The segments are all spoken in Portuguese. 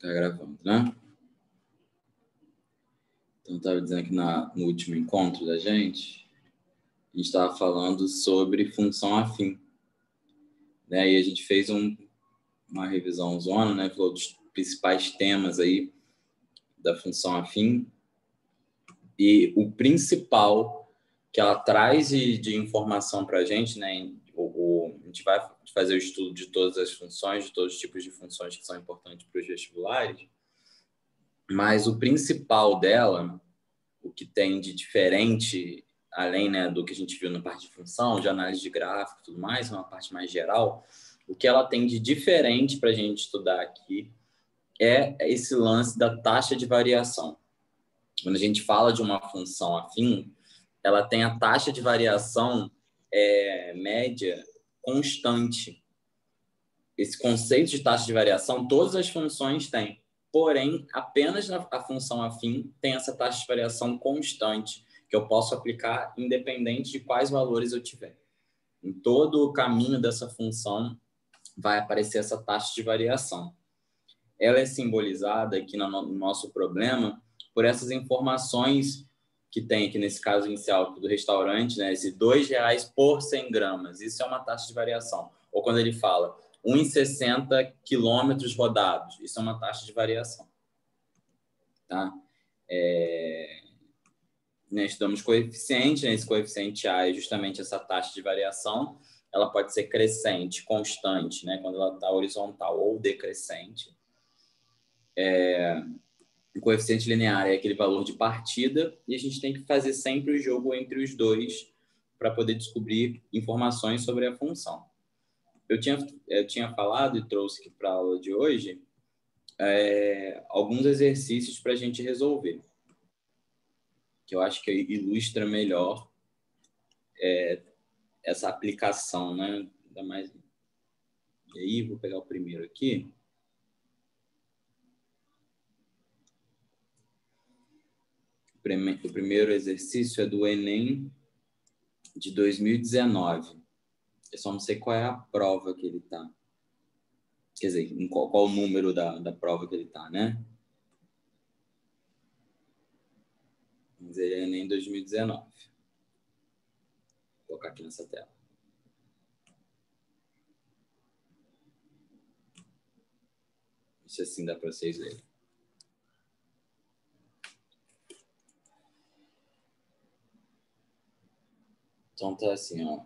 Tá gravando, né? Então, eu estava dizendo aqui no último encontro da gente, a gente estava falando sobre função afim, né? E a gente fez uma revisão zona, né? Falou dos principais temas aí da função afim. E o principal que ela traz de informação para a gente, né? A gente vai fazer o estudo de todas as funções, de todos os tipos de funções que são importantes para os vestibulares, mas o principal dela, o que tem de diferente, além, né, do que a gente viu na parte de função, de análise de gráfico e tudo mais, uma parte mais geral, o que ela tem de diferente para a gente estudar aqui é esse lance da taxa de variação. Quando a gente fala de uma função afim, ela tem a taxa de variação média constante. Esse conceito de taxa de variação, todas as funções têm. Porém, apenas a função afim tem essa taxa de variação constante, que eu posso aplicar independente de quais valores eu tiver. Em todo o caminho dessa função vai aparecer essa taxa de variação. Ela é simbolizada aqui no nosso problema por essas informações que tem aqui nesse caso inicial do restaurante, né? Esse R$2 por 100 gramas. Isso é uma taxa de variação. Ou quando ele fala 1,60 quilômetros rodados. Isso é uma taxa de variação. Tá? Né, estudamos coeficiente, né? Esse coeficiente A é justamente essa taxa de variação. Ela pode ser crescente, constante, né? Quando ela está horizontal, ou decrescente. O coeficiente linear é aquele valor de partida e a gente tem que fazer sempre o jogo entre os dois para poder descobrir informações sobre a função. Eu tinha falado e trouxe aqui para a aula de hoje alguns exercícios para a gente resolver, que eu acho que ilustra melhor essa aplicação, né? Ainda mais... E aí, vou pegar o primeiro aqui. O primeiro exercício é do Enem de 2019. Eu só não sei qual é a prova que ele está. Quer dizer, em qual o número da prova que ele está, né? Mas ele é Enem 2019. Vou colocar aqui nessa tela. Não sei se assim dá para vocês lerem. Então tá assim, ó.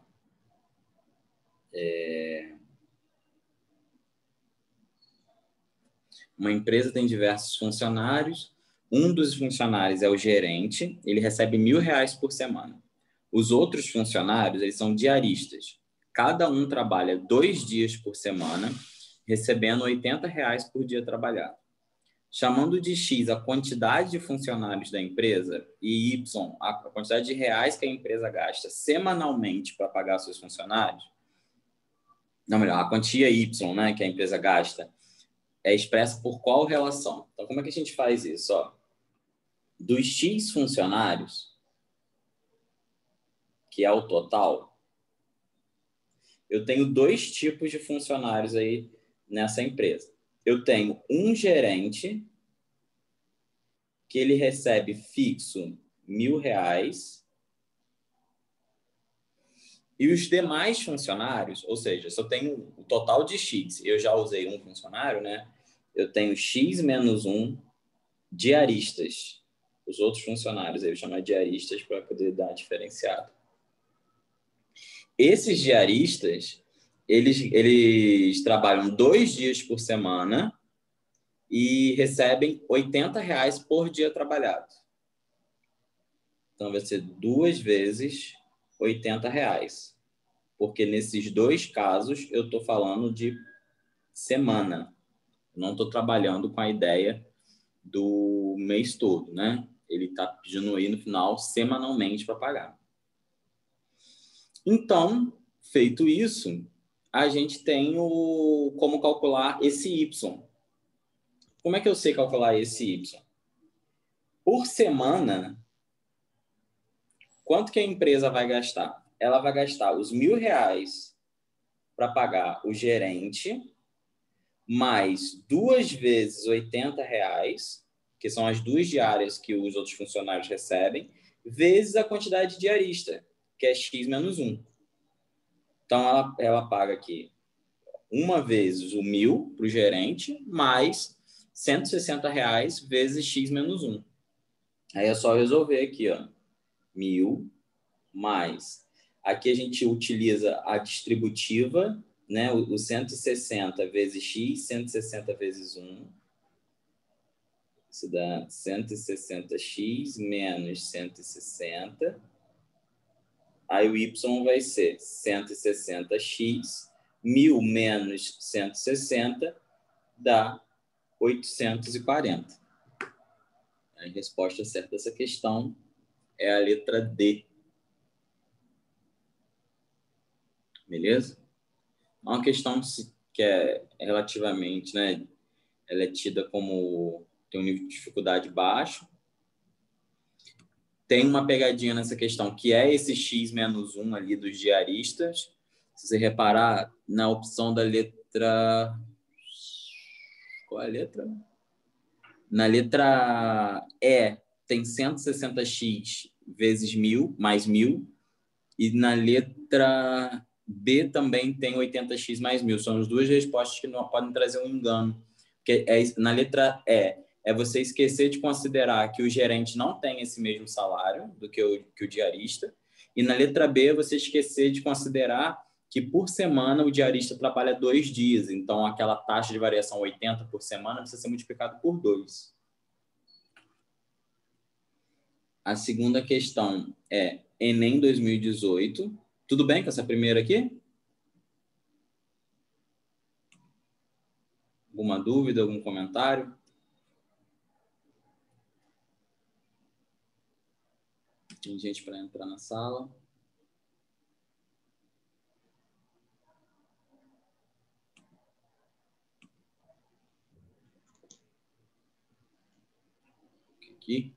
Uma empresa tem diversos funcionários. Um dos funcionários é o gerente. Ele recebe R$1.000 por semana. Os outros funcionários, eles são diaristas. Cada um trabalha 2 dias por semana, recebendo R$80 por dia trabalhado. Chamando de X a quantidade de funcionários da empresa e Y a quantidade de reais que a empresa gasta semanalmente para pagar seus funcionários, não, melhor, a quantia Y, né, que a empresa gasta, é expressa por qual relação? Então, como é que a gente faz isso? Ó, dos X funcionários, que é o total, eu tenho 2 tipos de funcionários aí nessa empresa. Eu tenho um gerente que ele recebe fixo R$1.000 e os demais funcionários, ou seja, se eu tenho o total de X, eu já usei um funcionário, né? Eu tenho X menos 1 diaristas. Os outros funcionários, eu chamo de diaristas para poder dar diferenciado. Esses diaristas, eles trabalham 2 dias por semana e recebem R$80 por dia trabalhado. Então, vai ser 2 vezes R$80. Porque nesses 2 casos, eu estou falando de semana. Não estou trabalhando com a ideia do mês todo, né? Ele está pedindo aí no final, semanalmente, para pagar. Então, feito isso, a gente tem como calcular esse Y. Como é que eu sei calcular esse Y? Por semana, quanto que a empresa vai gastar? Ela vai gastar os R$1.000 para pagar o gerente, mais 2 vezes R$ 80, que são as 2 diárias que os outros funcionários recebem, vezes a quantidade diarista, que é X menos 1. Então, ela paga aqui uma vezes o 1.000 para o gerente, mais R$ 160 vezes X menos 1. Aí é só resolver aqui, ó. 1.000 mais... Aqui a gente utiliza a distributiva, né? O 160 vezes X, 160 vezes 1. Isso dá 160x menos 160. Aí o Y vai ser 160x. 1.000 menos 160 dá 840. A resposta certa dessa questão é a letra D. Beleza? É uma questão que é relativamente, né? Ela é tida como tem um nível de dificuldade baixo. Tem uma pegadinha nessa questão, que é esse X menos 1 ali dos diaristas. Se você reparar na opção da letra... Qual é a letra? Na letra E, tem 160x vezes 1.000, mais 1.000. E na letra B também tem 80x mais 1.000. São as duas respostas que não podem trazer um engano. Porque na letra E, é você esquecer de considerar que o gerente não tem esse mesmo salário do que o diarista. E na letra B, você esquecer de considerar que por semana o diarista trabalha 2 dias. Então, aquela taxa de variação 80 por semana precisa ser multiplicado por 2. A segunda questão é Enem 2018. Tudo bem com essa primeira aqui? Alguma dúvida, algum comentário? Tem gente para entrar na sala. Aqui.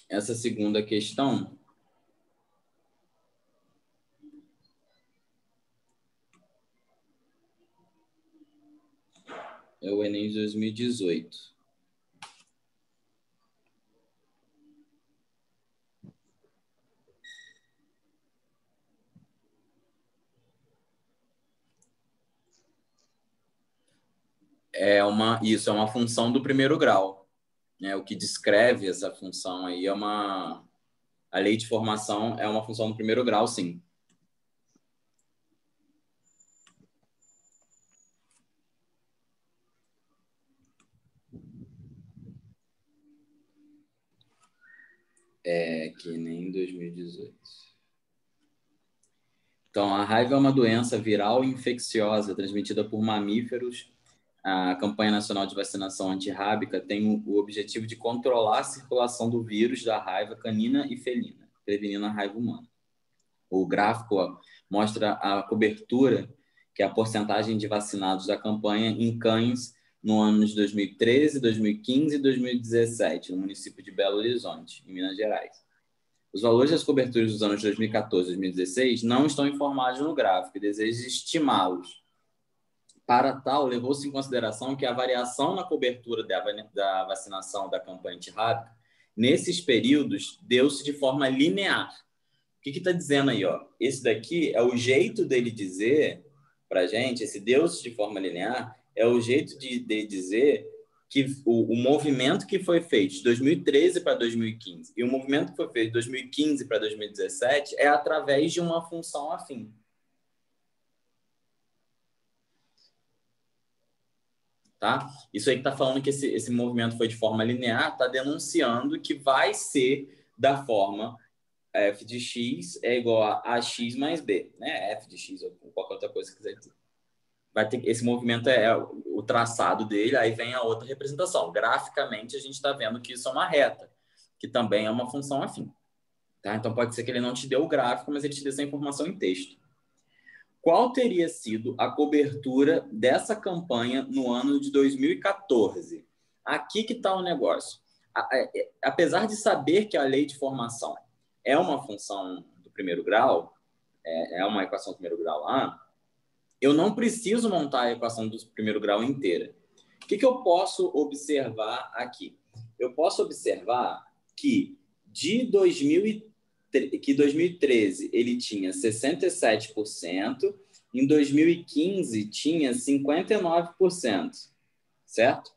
Essa segunda questão é o Enem de 2018. Isso é uma função do primeiro grau. Né? O que descreve essa função aí a lei de formação é uma função do primeiro grau, sim. Que nem em 2018. Então, a raiva é uma doença viral e infecciosa transmitida por mamíferos. A campanha nacional de vacinação antirrábica tem o objetivo de controlar a circulação do vírus da raiva canina e felina, prevenindo a raiva humana. O gráfico mostra a cobertura, que é a porcentagem de vacinados da campanha em cães no ano de 2013, 2015 e 2017, no município de Belo Horizonte, em Minas Gerais. Os valores das coberturas dos anos 2014 e 2016 não estão informados no gráfico e deseja estimá-los. Para tal, levou-se em consideração que a variação na cobertura da vacinação da campanha antirrábica, nesses períodos, deu-se de forma linear. O que está dizendo aí? Ó? Esse daqui é o jeito dele dizer para a gente, esse deu-se de forma linear, é o jeito de dizer que o movimento que foi feito de 2013 para 2015 e o movimento que foi feito de 2015 para 2017 é através de uma função afim. Tá? Isso aí que está falando que esse movimento foi de forma linear, está denunciando que vai ser da forma f de x é igual a ax mais b, né? F de x ou qualquer outra coisa que quiser dizer. Vai ter, esse movimento é o traçado dele, aí vem a outra representação. Graficamente, a gente está vendo que isso é uma reta, que também é uma função afim. Tá? Então, pode ser que ele não te dê o gráfico, mas ele te dê essa informação em texto. Qual teria sido a cobertura dessa campanha no ano de 2014? Aqui que está o negócio. Apesar de saber que a lei de formação é uma função do primeiro grau, é uma equação do primeiro grau lá, eu não preciso montar a equação do primeiro grau inteira. O que eu posso observar aqui? Eu posso observar que de 2013 ele tinha 67%, em 2015 tinha 59%, certo?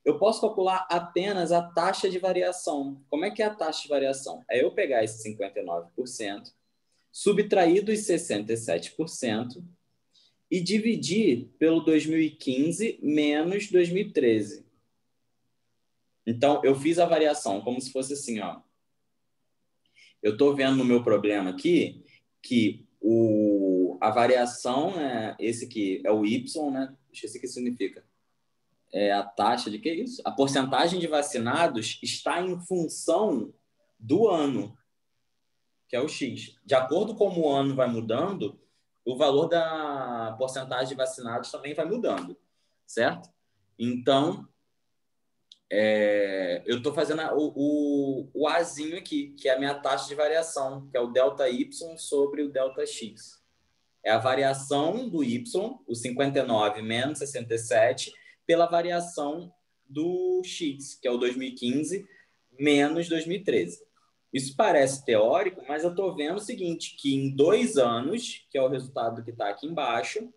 Eu posso calcular apenas a taxa de variação. Como é que é a taxa de variação? É eu pegar esse 59%, subtrair dos 67% e dividir pelo 2015 menos 2013. Então, eu fiz a variação como se fosse assim, ó. Eu estou vendo no meu problema aqui que a variação, esse aqui é o Y, né? Esqueci o que significa. É a taxa de que é isso? A porcentagem de vacinados está em função do ano, que é o X. De acordo com como o ano vai mudando, o valor da porcentagem de vacinados também vai mudando, certo? Então, eu estou fazendo o Azinho aqui, que é a minha taxa de variação, que é o delta Y sobre o delta X. É a variação do Y, o 59 menos 67, pela variação do X, que é o 2015 menos 2013. Isso parece teórico, mas eu estou vendo o seguinte, que em 2 anos, que é o resultado que está aqui embaixo,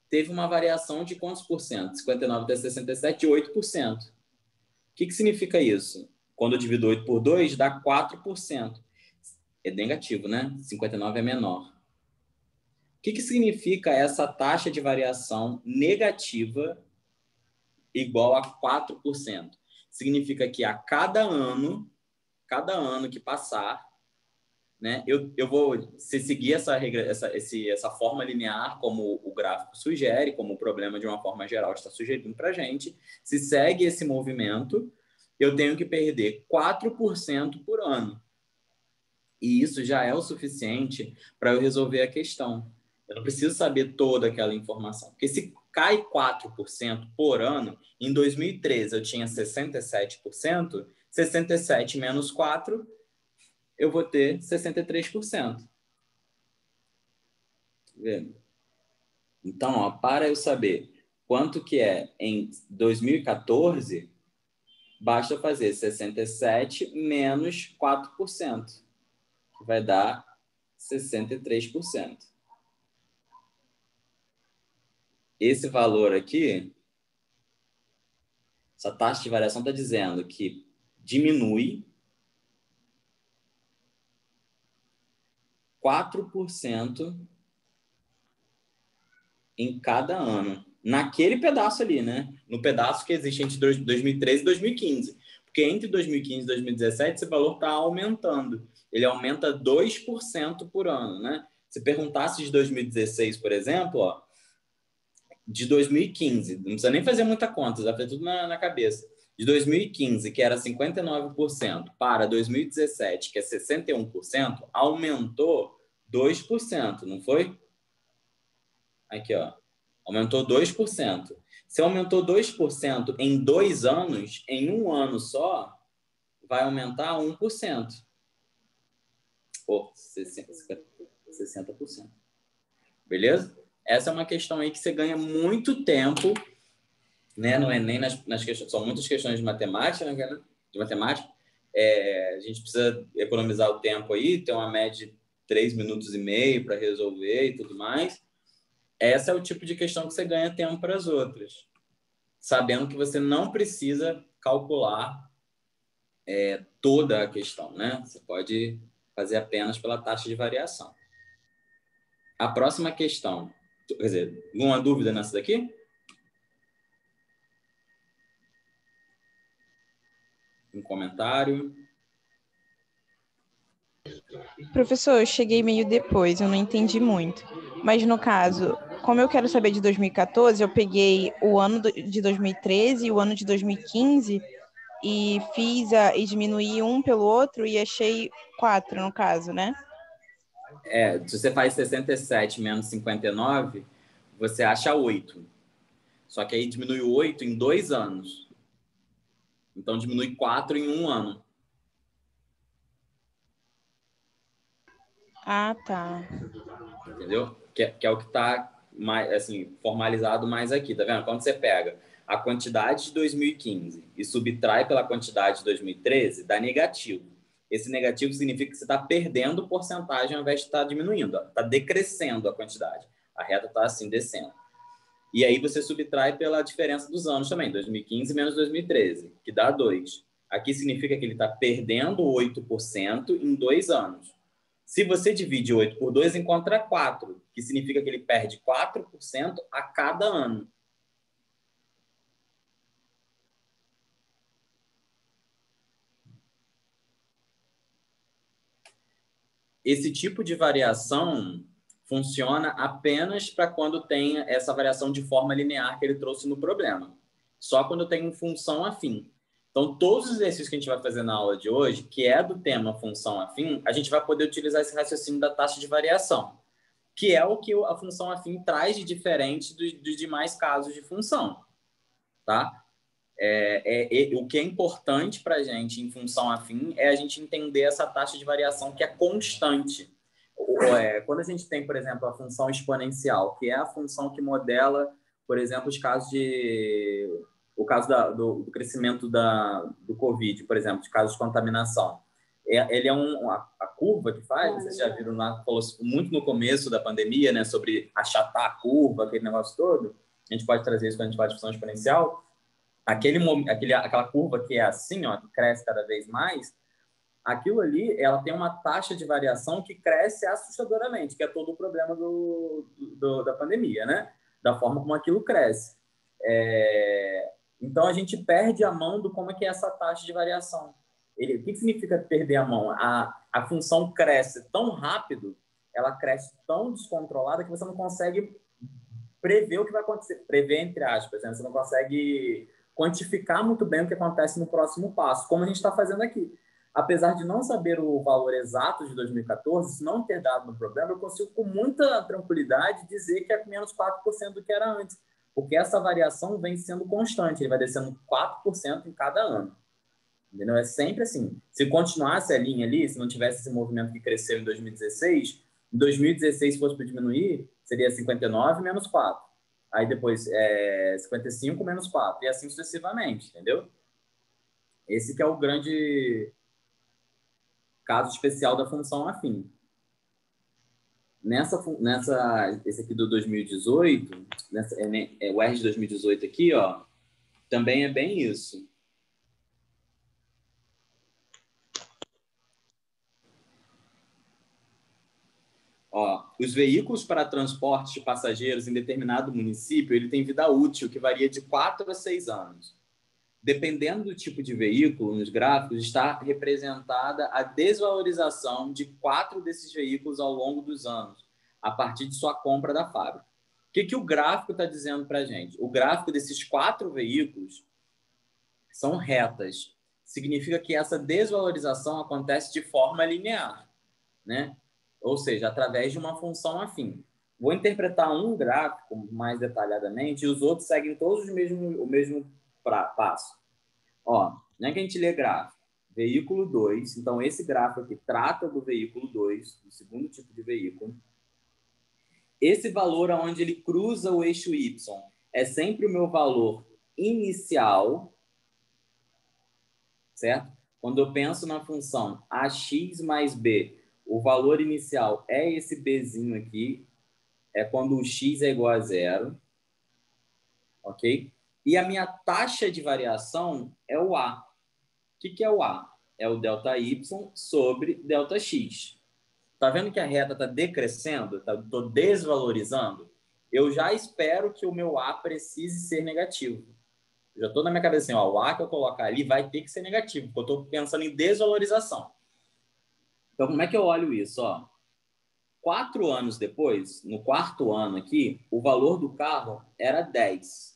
teve uma variação de quantos por cento? 59 até 67, 8%. O que significa isso? Quando eu divido 8 por 2, dá 4%. É negativo, né? 59 é menor. O que significa essa taxa de variação negativa igual a 4%? Significa que a cada ano que passar, né, eu vou se seguir essa forma linear, como o gráfico sugere, como o problema de uma forma geral está sugerindo para a gente, se segue esse movimento, eu tenho que perder 4% por ano. E isso já é o suficiente para eu resolver a questão. Eu não preciso saber toda aquela informação. Porque se cai 4% por ano, em 2013 eu tinha 67%, 67 menos 4, eu vou ter 63%. Então, ó, para eu saber quanto que é em 2014, basta fazer 67 menos 4%, que vai dar 63%. Esse valor aqui, essa taxa de variação está dizendo que diminui 4% em cada ano. Naquele pedaço ali, né? No pedaço que existe entre 2013 e 2015. Porque entre 2015 e 2017, esse valor está aumentando. Ele aumenta 2% por ano, né? Se perguntasse de 2016, por exemplo, ó, de 2015, não precisa nem fazer muita conta, já fez tudo na cabeça. De 2015, que era 59%, para 2017, que é 61%, aumentou 2%, não foi? Aqui, ó. Aumentou 2%. Se aumentou 2% em 2 anos, em um ano só, vai aumentar 1%. Ou 60%. Beleza? Essa é uma questão aí que você ganha muito tempo, né? Não é nem nas questões, são muitas questões de matemática, né? De matemática. A gente precisa economizar o tempo aí, ter uma média de 3 minutos e meio para resolver e tudo mais. Essa é o tipo de questão que você ganha tempo para as outras, sabendo que você não precisa calcular toda a questão, né? Você pode fazer apenas pela taxa de variação. A próxima questão, quer dizer, alguma dúvida nessa daqui? Um comentário? Professor, eu cheguei meio depois, eu não entendi muito. Mas no caso, como eu quero saber de 2014, eu peguei o ano de 2013 e o ano de 2015 e e diminuí um pelo outro e achei 4 no caso, né? Se você faz 67 menos 59, você acha 8. Só que aí diminui 8 em 2 anos. Então diminui 4 em um ano. Ah, tá. Entendeu? Que é o que está mais, assim, formalizado mais aqui, tá vendo? Quando você pega a quantidade de 2015 e subtrai pela quantidade de 2013, dá negativo. Esse negativo significa que você está perdendo porcentagem ao invés de estar diminuindo. Está decrescendo a quantidade. A reta está assim, descendo. E aí você subtrai pela diferença dos anos também, 2015 menos 2013, que dá 2. Aqui significa que ele está perdendo 8% em 2 anos. Se você divide 8 por 2, encontra 4, que significa que ele perde 4% a cada ano. Esse tipo de variação funciona apenas para quando tem essa variação de forma linear que ele trouxe no problema. Só quando tem função afim. Então, todos os exercícios que a gente vai fazer na aula de hoje, que é do tema função afim, a gente vai poder utilizar esse raciocínio da taxa de variação, que é o que a função afim traz de diferente dos demais casos de função. Tá? O que é importante para a gente em função afim é a gente entender essa taxa de variação que é constante. Quando a gente tem, por exemplo, a função exponencial, que é a função que modela, por exemplo, o caso do crescimento do Covid, por exemplo, de casos de contaminação. Ele é a curva que faz, vocês já viram lá, falou muito no começo da pandemia, né, sobre achatar a curva, aquele negócio todo. A gente pode trazer isso quando a gente fala de função exponencial. Aquela curva que é assim, ó, que cresce cada vez mais, aquilo ali, ela tem uma taxa de variação que cresce assustadoramente, que é todo o problema da pandemia, né? Da forma como aquilo cresce. Então, a gente perde a mão do como é que é essa taxa de variação. O que significa perder a mão? A função cresce tão rápido, ela cresce tão descontrolada que você não consegue prever o que vai acontecer. Prever, entre aspas, né? Você não consegue quantificar muito bem o que acontece no próximo passo, como a gente está fazendo aqui. Apesar de não saber o valor exato de 2014, se não ter dado no problema, eu consigo com muita tranquilidade dizer que é menos 4% do que era antes, porque essa variação vem sendo constante, ele vai descendo 4% em cada ano. Entendeu? É sempre assim. Se continuasse a linha ali, se não tivesse esse movimento que cresceu em 2016, em 2016, se fosse para diminuir, seria 59 menos 4. Aí depois 55 menos 4, e assim sucessivamente, entendeu? Esse que é o grande caso especial da função afim. Esse aqui do 2018, o R de 2018 aqui, ó, também é bem isso. Ó, os veículos para transporte de passageiros em determinado município, ele tem vida útil que varia de 4 a 6 anos. Dependendo do tipo de veículo, nos gráficos, está representada a desvalorização de 4 desses veículos ao longo dos anos, a partir de sua compra da fábrica. O que o gráfico está dizendo para a gente? O gráfico desses 4 veículos são retas. Significa que essa desvalorização acontece de forma linear, né? Ou seja, através de uma função afim. Vou interpretar um gráfico mais detalhadamente e os outros seguem todos o mesmo passo. Ó, não é que a gente lê gráfico. Veículo 2, então esse gráfico aqui trata do veículo 2, do segundo tipo de veículo. Esse valor onde ele cruza o eixo Y é sempre o meu valor inicial, certo? Quando eu penso na função ax mais b, o valor inicial é esse bzinho aqui, é quando o x é igual a 0, ok? E a minha taxa de variação é o a. O que é o a? É o ΔY sobre ΔX. Tá vendo que a reta está decrescendo? Estou desvalorizando? Eu já espero que o meu a precise ser negativo. Eu já estou na minha cabeça assim, ó, o a que eu colocar ali vai ter que ser negativo, porque eu estou pensando em desvalorização. Então, como é que eu olho isso? Ó, 4 anos depois, no quarto ano aqui, o valor do carro era 10.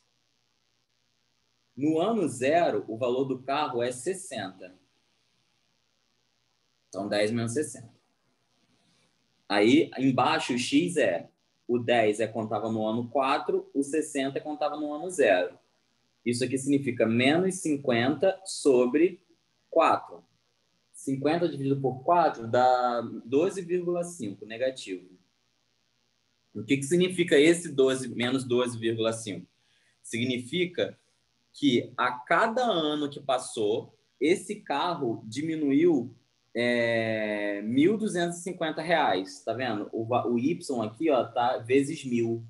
No ano 0, o valor do carro é 60. Então, 10 menos 60. Aí, embaixo, o x o 10 quando estava no ano 4, o 60 quando estava no ano 0. Isso aqui significa menos 50 sobre 4. 50 dividido por 4 dá 12,5, negativo. O que significa esse 12, menos 12,5? Significa que a cada ano que passou, esse carro diminuiu R$ 1.250, tá vendo? O Y aqui, ó, tá vezes 1.000.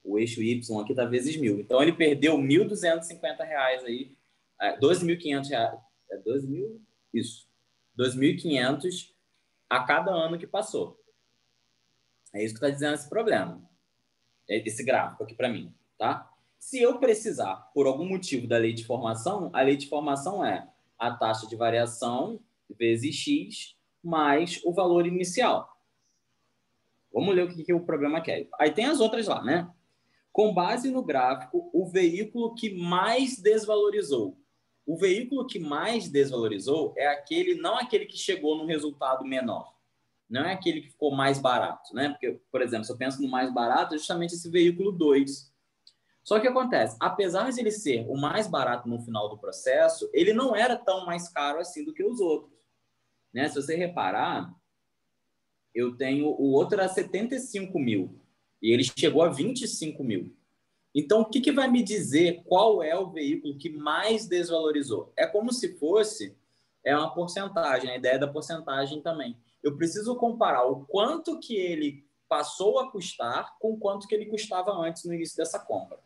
O eixo Y aqui tá vezes 1.000. Então, ele perdeu R$ 1.250 aí, R$ 12.500. É 12 mil? Isso. 2.500 a cada ano que passou. É isso que está dizendo esse problema. Esse gráfico aqui para mim, tá? Se eu precisar, por algum motivo, da lei de formação, a lei de formação é a taxa de variação vezes x mais o valor inicial. Vamos ler o que o programa quer. Aí tem as outras lá, né? Com base no gráfico, o veículo que mais desvalorizou. O veículo que mais desvalorizou é aquele, não aquele que chegou num resultado menor. Não é aquele que ficou mais barato, né? Porque, por exemplo, se eu penso no mais barato, é justamente esse veículo 2. Só que acontece, apesar de ele ser o mais barato no final do processo, ele não era tão mais caro assim do que os outros, né? Se você reparar, eu tenho o outro era 75 mil e ele chegou a 25 mil. Então, o que vai me dizer qual é o veículo que mais desvalorizou? É como se fosse uma porcentagem, a ideia da porcentagem também. Eu preciso comparar o quanto que ele passou a custar com o quanto que ele custava antes no início dessa compra.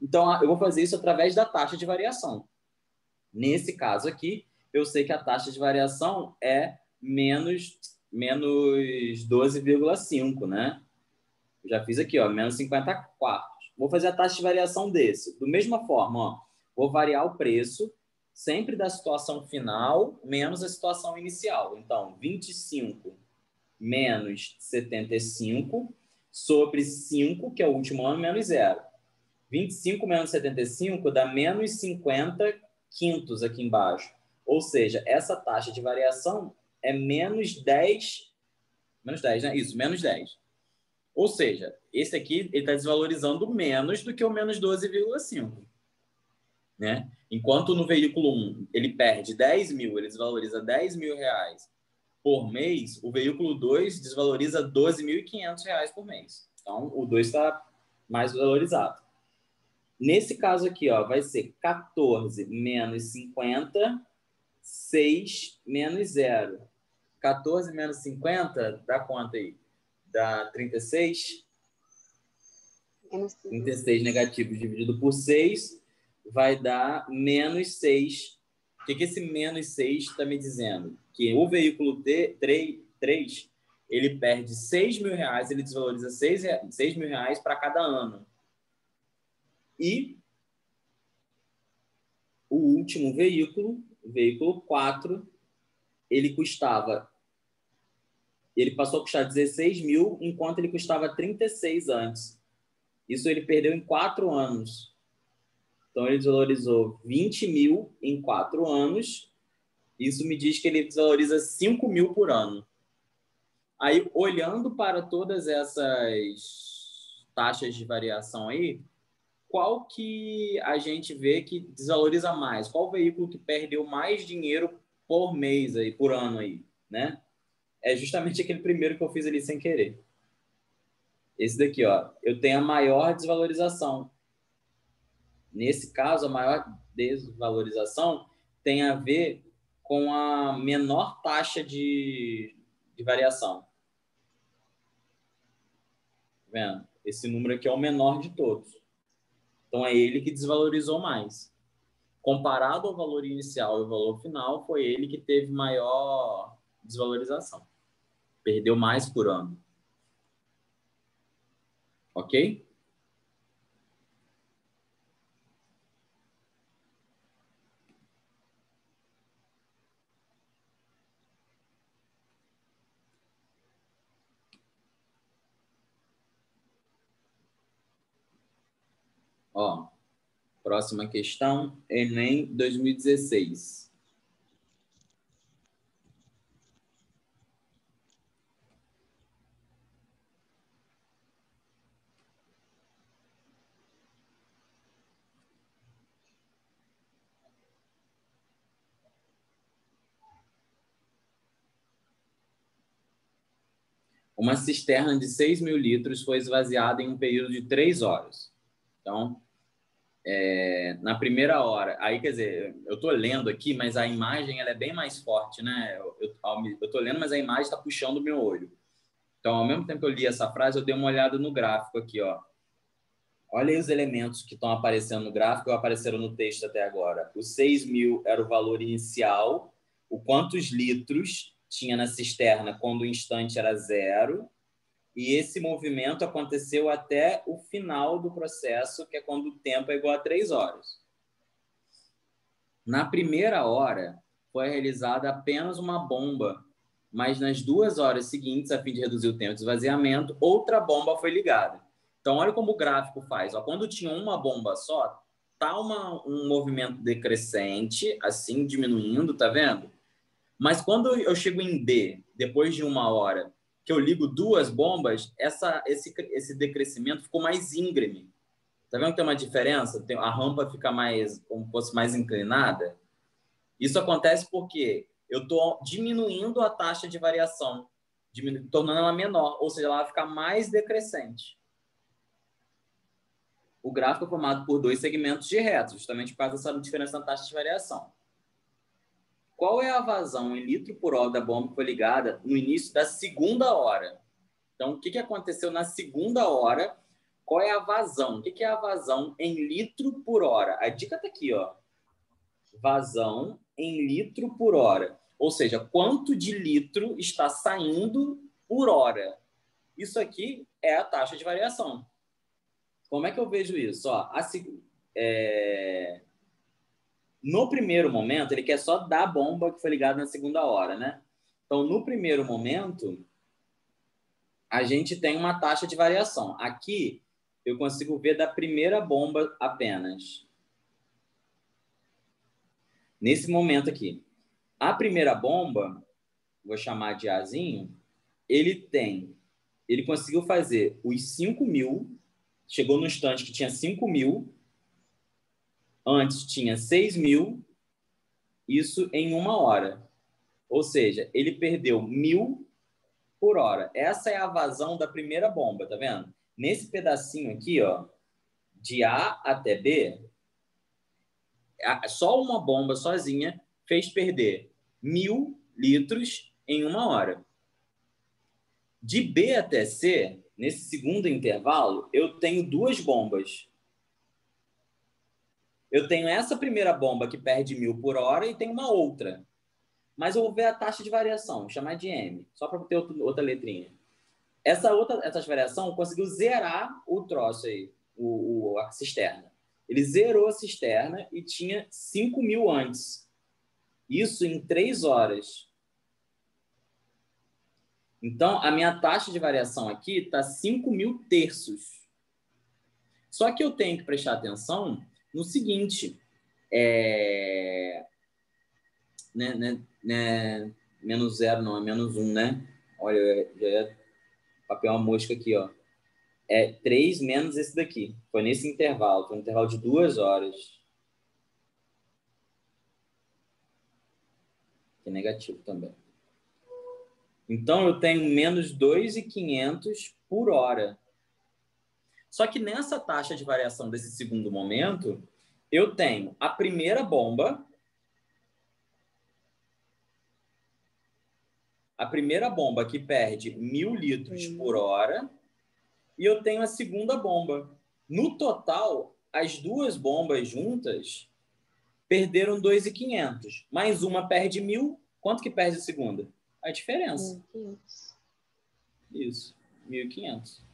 Então, eu vou fazer isso através da taxa de variação. Nesse caso aqui, eu sei que a taxa de variação é menos 12,5, né? Eu já fiz aqui, ó, menos 54. Vou fazer a taxa de variação desse. Da mesma forma, ó, vou variar o preço sempre da situação final menos a situação inicial. Então, 25 menos 75 sobre 5, que é o último ano, menos 0. 25 menos 75 dá menos 50 quintos aqui embaixo. Ou seja, essa taxa de variação é menos 10. Menos 10, né? Isso, menos 10. Ou seja, esse aqui ele está desvalorizando menos do que o menos 12,5. Né? Enquanto no veículo 1 ele perde 10 mil, ele desvaloriza 10 mil reais por mês, o veículo 2 desvaloriza 12.500 reais por mês. Então, o 2 está mais valorizado. Nesse caso aqui, ó, vai ser 14 menos 50, 6 menos 0. 14 menos 50, dá quanto aí? Dá 36? 36 negativos dividido por 6 vai dar menos 6. O que esse menos 6 está me dizendo? Que o veículo 3, ele perde 6 mil reais, ele desvaloriza 6 mil reais para cada ano. E o último veículo, o veículo 4, ele passou a custar 16 mil, enquanto ele custava 36 antes. Isso ele perdeu em 4 anos. Então, ele desvalorizou 20 mil em 4 anos. Isso me diz que ele desvaloriza 5 mil por ano. Aí, olhando para todas essas taxas de variação aí, qual que a gente vê que desvaloriza mais? Qual veículo que perdeu mais dinheiro por mês aí, por ano aí, né? É justamente aquele primeiro que eu fiz ali sem querer. Esse daqui, ó, eu tenho a maior desvalorização. Nesse caso, a maior desvalorização tem a ver com a menor taxa de variação. Tá vendo? Esse número aqui é o menor de todos. Então, é ele que desvalorizou mais. Comparado ao valor inicial e ao valor final, foi ele que teve maior desvalorização. Perdeu mais por ano. Ok? Ó, próxima questão, Enem 2016. uma cisterna de 6.000 litros foi esvaziada em um período de 3 horas. Então, na primeira hora, aí quer dizer, eu estou lendo aqui, mas a imagem ela é bem mais forte, né? Eu estou lendo, mas a imagem está puxando o meu olho. Então, ao mesmo tempo que eu li essa frase, eu dei uma olhada no gráfico aqui, ó. Olha aí os elementos que estão aparecendo no gráfico ou apareceram no texto até agora. O 6.000 era o valor inicial, o quantos litros tinha na cisterna quando o instante era 0, e esse movimento aconteceu até o final do processo, que é quando o tempo é igual a 3 horas. Na primeira hora, foi realizada apenas uma bomba, mas nas 2 horas seguintes, a fim de reduzir o tempo de esvaziamento, outra bomba foi ligada. Então, olha como o gráfico faz. Ó, quando tinha uma bomba só, tá um movimento decrescente, assim, diminuindo, tá vendo? Mas quando eu chego em D, depois de 1 hora, que eu ligo 2 bombas, esse decrescimento ficou mais íngreme. Tá vendo que tem uma diferença? A rampa fica mais, como se fosse mais inclinada. Isso acontece porque eu estou diminuindo a taxa de variação, tornando ela menor, ou seja, ela vai ficar mais decrescente. O gráfico é formado por 2 segmentos de reto, justamente por causa dessa diferença na taxa de variação. Qual é a vazão em litro por hora da bomba que foi ligada no início da segunda hora? Então, o que aconteceu na segunda hora? Qual é a vazão? O que é a vazão em litro por hora? A dica está aqui, ó. Vazão em litro por hora. Ou seja, quanto de litro está saindo por hora. Isso aqui é a taxa de variação. Como é que eu vejo isso? Ó, no primeiro momento, ele quer só dar a bomba que foi ligada na segunda hora, né? Então, no primeiro momento, a gente tem uma taxa de variação. Aqui, eu consigo ver da primeira bomba apenas. Nesse momento aqui. A primeira bomba, vou chamar de Azinho, ele conseguiu fazer os 5.000, chegou no instante que tinha 5.000, antes tinha 6.000, isso em 1 hora. Ou seja, ele perdeu 1.000 por hora. Essa é a vazão da primeira bomba, tá vendo? Nesse pedacinho aqui, ó, de A até B, só uma bomba sozinha fez perder 1.000 litros em 1 hora. De B até C, nesse segundo intervalo, eu tenho 2 bombas. Eu tenho essa primeira bomba que perde 1.000 por hora e tem uma outra. Mas eu vou ver a taxa de variação, vou chamar de M, só para ter outra letrinha. Essa taxa de variação conseguiu zerar o troço aí, a cisterna. Ele zerou a cisterna e tinha 5.000 antes. Isso em 3 horas. Então, a minha taxa de variação aqui está 5.000 terços. Só que eu tenho que prestar atenção no seguinte, menos 0 não, é menos 1, né? Olha, já é papel uma mosca aqui, ó. É 3 menos esse daqui. Foi nesse intervalo, foi um intervalo de 2 horas. Que é negativo também. Então, eu tenho menos 2.500 por hora. Só que nessa taxa de variação desse segundo momento, eu tenho a primeira bomba que perde 1.000 litros por hora, e eu tenho a segunda bomba. No total, as 2 bombas juntas perderam 2.500. Mais uma perde 1.000. Quanto que perde a segunda? A diferença. 1.500. Isso, 1.500.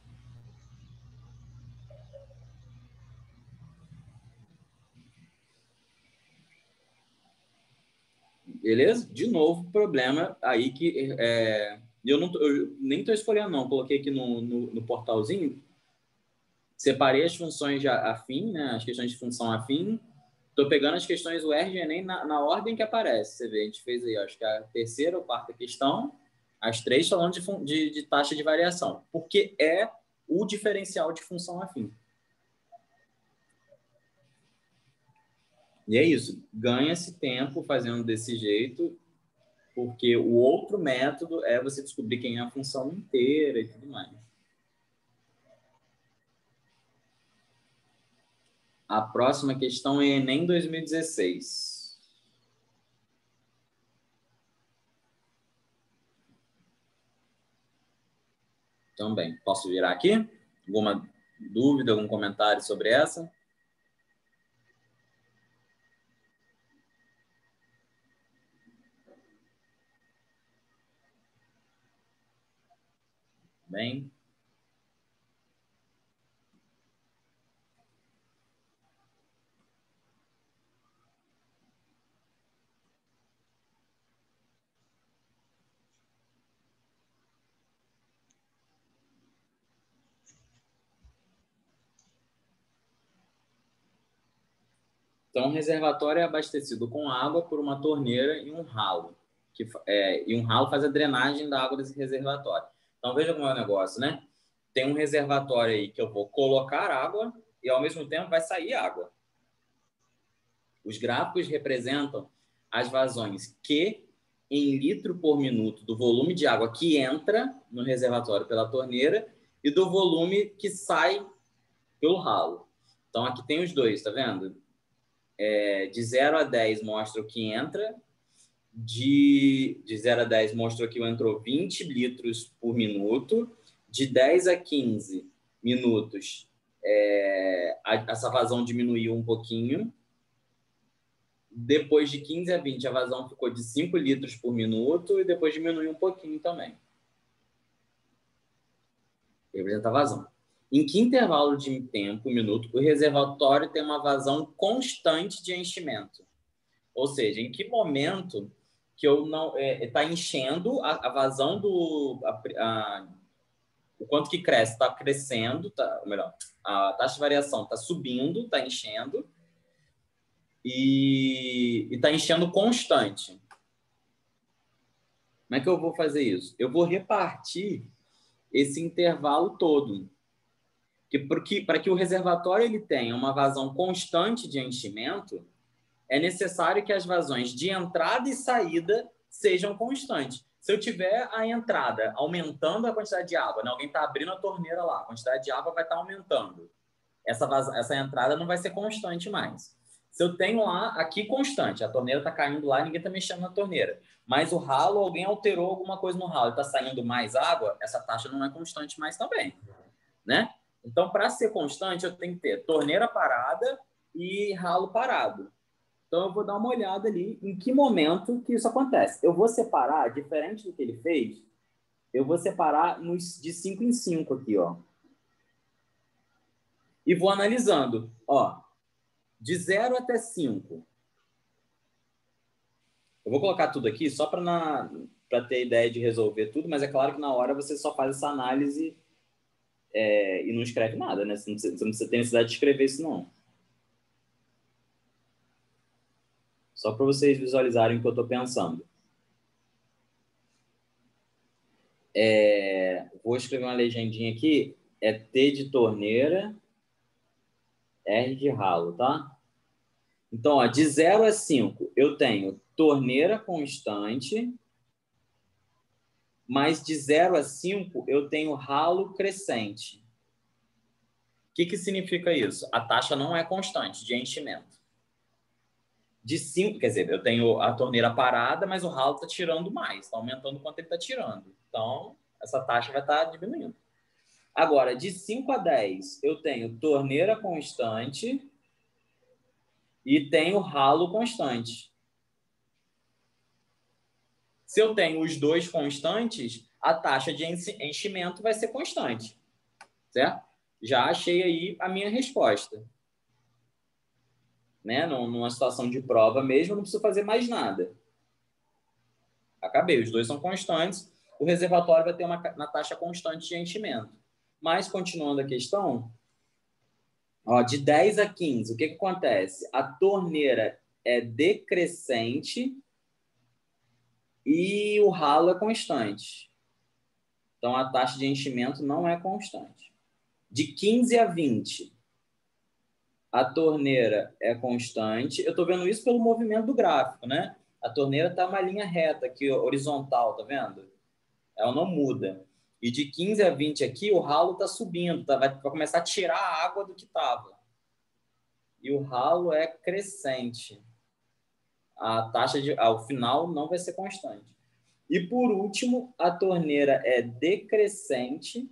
Beleza? De novo, problema aí que eu nem estou escolhendo, não. Coloquei aqui no portalzinho, separei as funções de afim, né? As questões de função afim. Estou pegando as questões do UERJ e ENEM na ordem que aparece. Você vê, a gente fez aí, acho que a terceira ou quarta questão, as 3 falando de taxa de variação, porque é o diferencial de função afim. E é isso, ganha-se tempo fazendo desse jeito porque o outro método é você descobrir quem é a função inteira e tudo mais. A próxima questão é Enem 2016. Também. Posso virar aqui? Alguma dúvida, algum comentário sobre essa? Bem. Então, o reservatório é abastecido com água por uma torneira e um ralo. E um ralo faz a drenagem da água desse reservatório. Então, veja como é o negócio, né? Tem um reservatório aí que eu vou colocar água e, ao mesmo tempo, vai sair água. Os gráficos representam as vazões Q em litro por minuto do volume de água que entra no reservatório pela torneira e do volume que sai pelo ralo. Então, aqui tem os dois, tá vendo? De 0 a 10 mostra o que entra, de 0 a 10 mostrou que entrou 20 litros por minuto, de 10 a 15 minutos essa vazão diminuiu um pouquinho, depois de 15 a 20 a vazão ficou de 5 litros por minuto e depois diminuiu um pouquinho também. Representa a vazão. Em que intervalo de tempo, minuto, o reservatório tem uma vazão constante de enchimento? Ou seja, em que momento que eu não está enchendo a vazão o quanto que cresce, está crescendo, ou melhor, a taxa de variação está subindo, está enchendo e está enchendo constante. Como é que eu vou fazer isso? Eu vou repartir esse intervalo todo. Para que o reservatório ele tenha uma vazão constante de enchimento, é necessário que as vazões de entrada e saída sejam constantes. Se eu tiver a entrada aumentando a quantidade de água, né? Alguém está abrindo a torneira lá, a quantidade de água vai estar aumentando. Essa entrada não vai ser constante mais. Se eu tenho lá, aqui constante, a torneira está caindo lá, ninguém está mexendo na torneira. Mas o ralo, alguém alterou alguma coisa no ralo, está saindo mais água, essa taxa não é constante mais também, né? Então, para ser constante, eu tenho que ter torneira parada e ralo parado. Então, eu vou dar uma olhada ali em que momento que isso acontece. Eu vou separar, diferente do que ele fez, eu vou separar de 5 em 5 aqui, ó. E vou analisando, ó, de 0 até 5. Eu vou colocar tudo aqui só para ter ideia de resolver tudo, mas é claro que na hora você só faz essa análise e não escreve nada, né? Você não precisa ter necessidade de escrever isso, não. Só para vocês visualizarem o que eu estou pensando. Vou escrever uma legendinha aqui. É T de torneira, R de ralo, tá? Então, ó, de 0 a 5, eu tenho torneira constante, mas de 0 a 5, eu tenho ralo crescente. O que significa isso? A taxa não é constante de enchimento. De 5, quer dizer, eu tenho a torneira parada, mas o ralo está tirando mais, está aumentando quanto ele está tirando. Então, essa taxa vai estar diminuindo. Agora, de 5 a 10, eu tenho torneira constante e tenho ralo constante. Se eu tenho os dois constantes, a taxa de enchimento vai ser constante, certo? Já achei aí a minha resposta. Né? Numa situação de prova mesmo, eu não preciso fazer mais nada. Acabei, os dois são constantes, o reservatório vai ter uma taxa constante de enchimento. Mas, continuando a questão, ó, de 10 a 15, o que acontece? A torneira é decrescente e o ralo é constante. Então, a taxa de enchimento não é constante. De 15 a 20, a torneira é constante. Eu estou vendo isso pelo movimento do gráfico, né? A torneira está uma linha reta aqui, horizontal, tá vendo? Ela não muda. E de 15 a 20 aqui, o ralo está subindo, tá? Vai começar a tirar a água do que estava. E o ralo é crescente. A taxa ao final não vai ser constante. E por último, a torneira é decrescente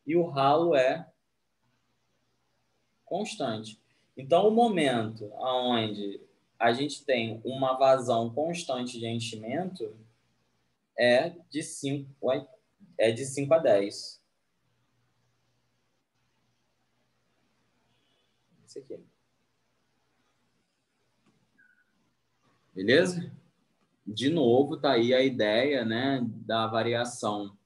e o ralo é constante. Então, o momento onde a gente tem uma vazão constante de enchimento é de 5 a 10. Isso aqui. Beleza? De novo, tá aí a ideia, né, da variação.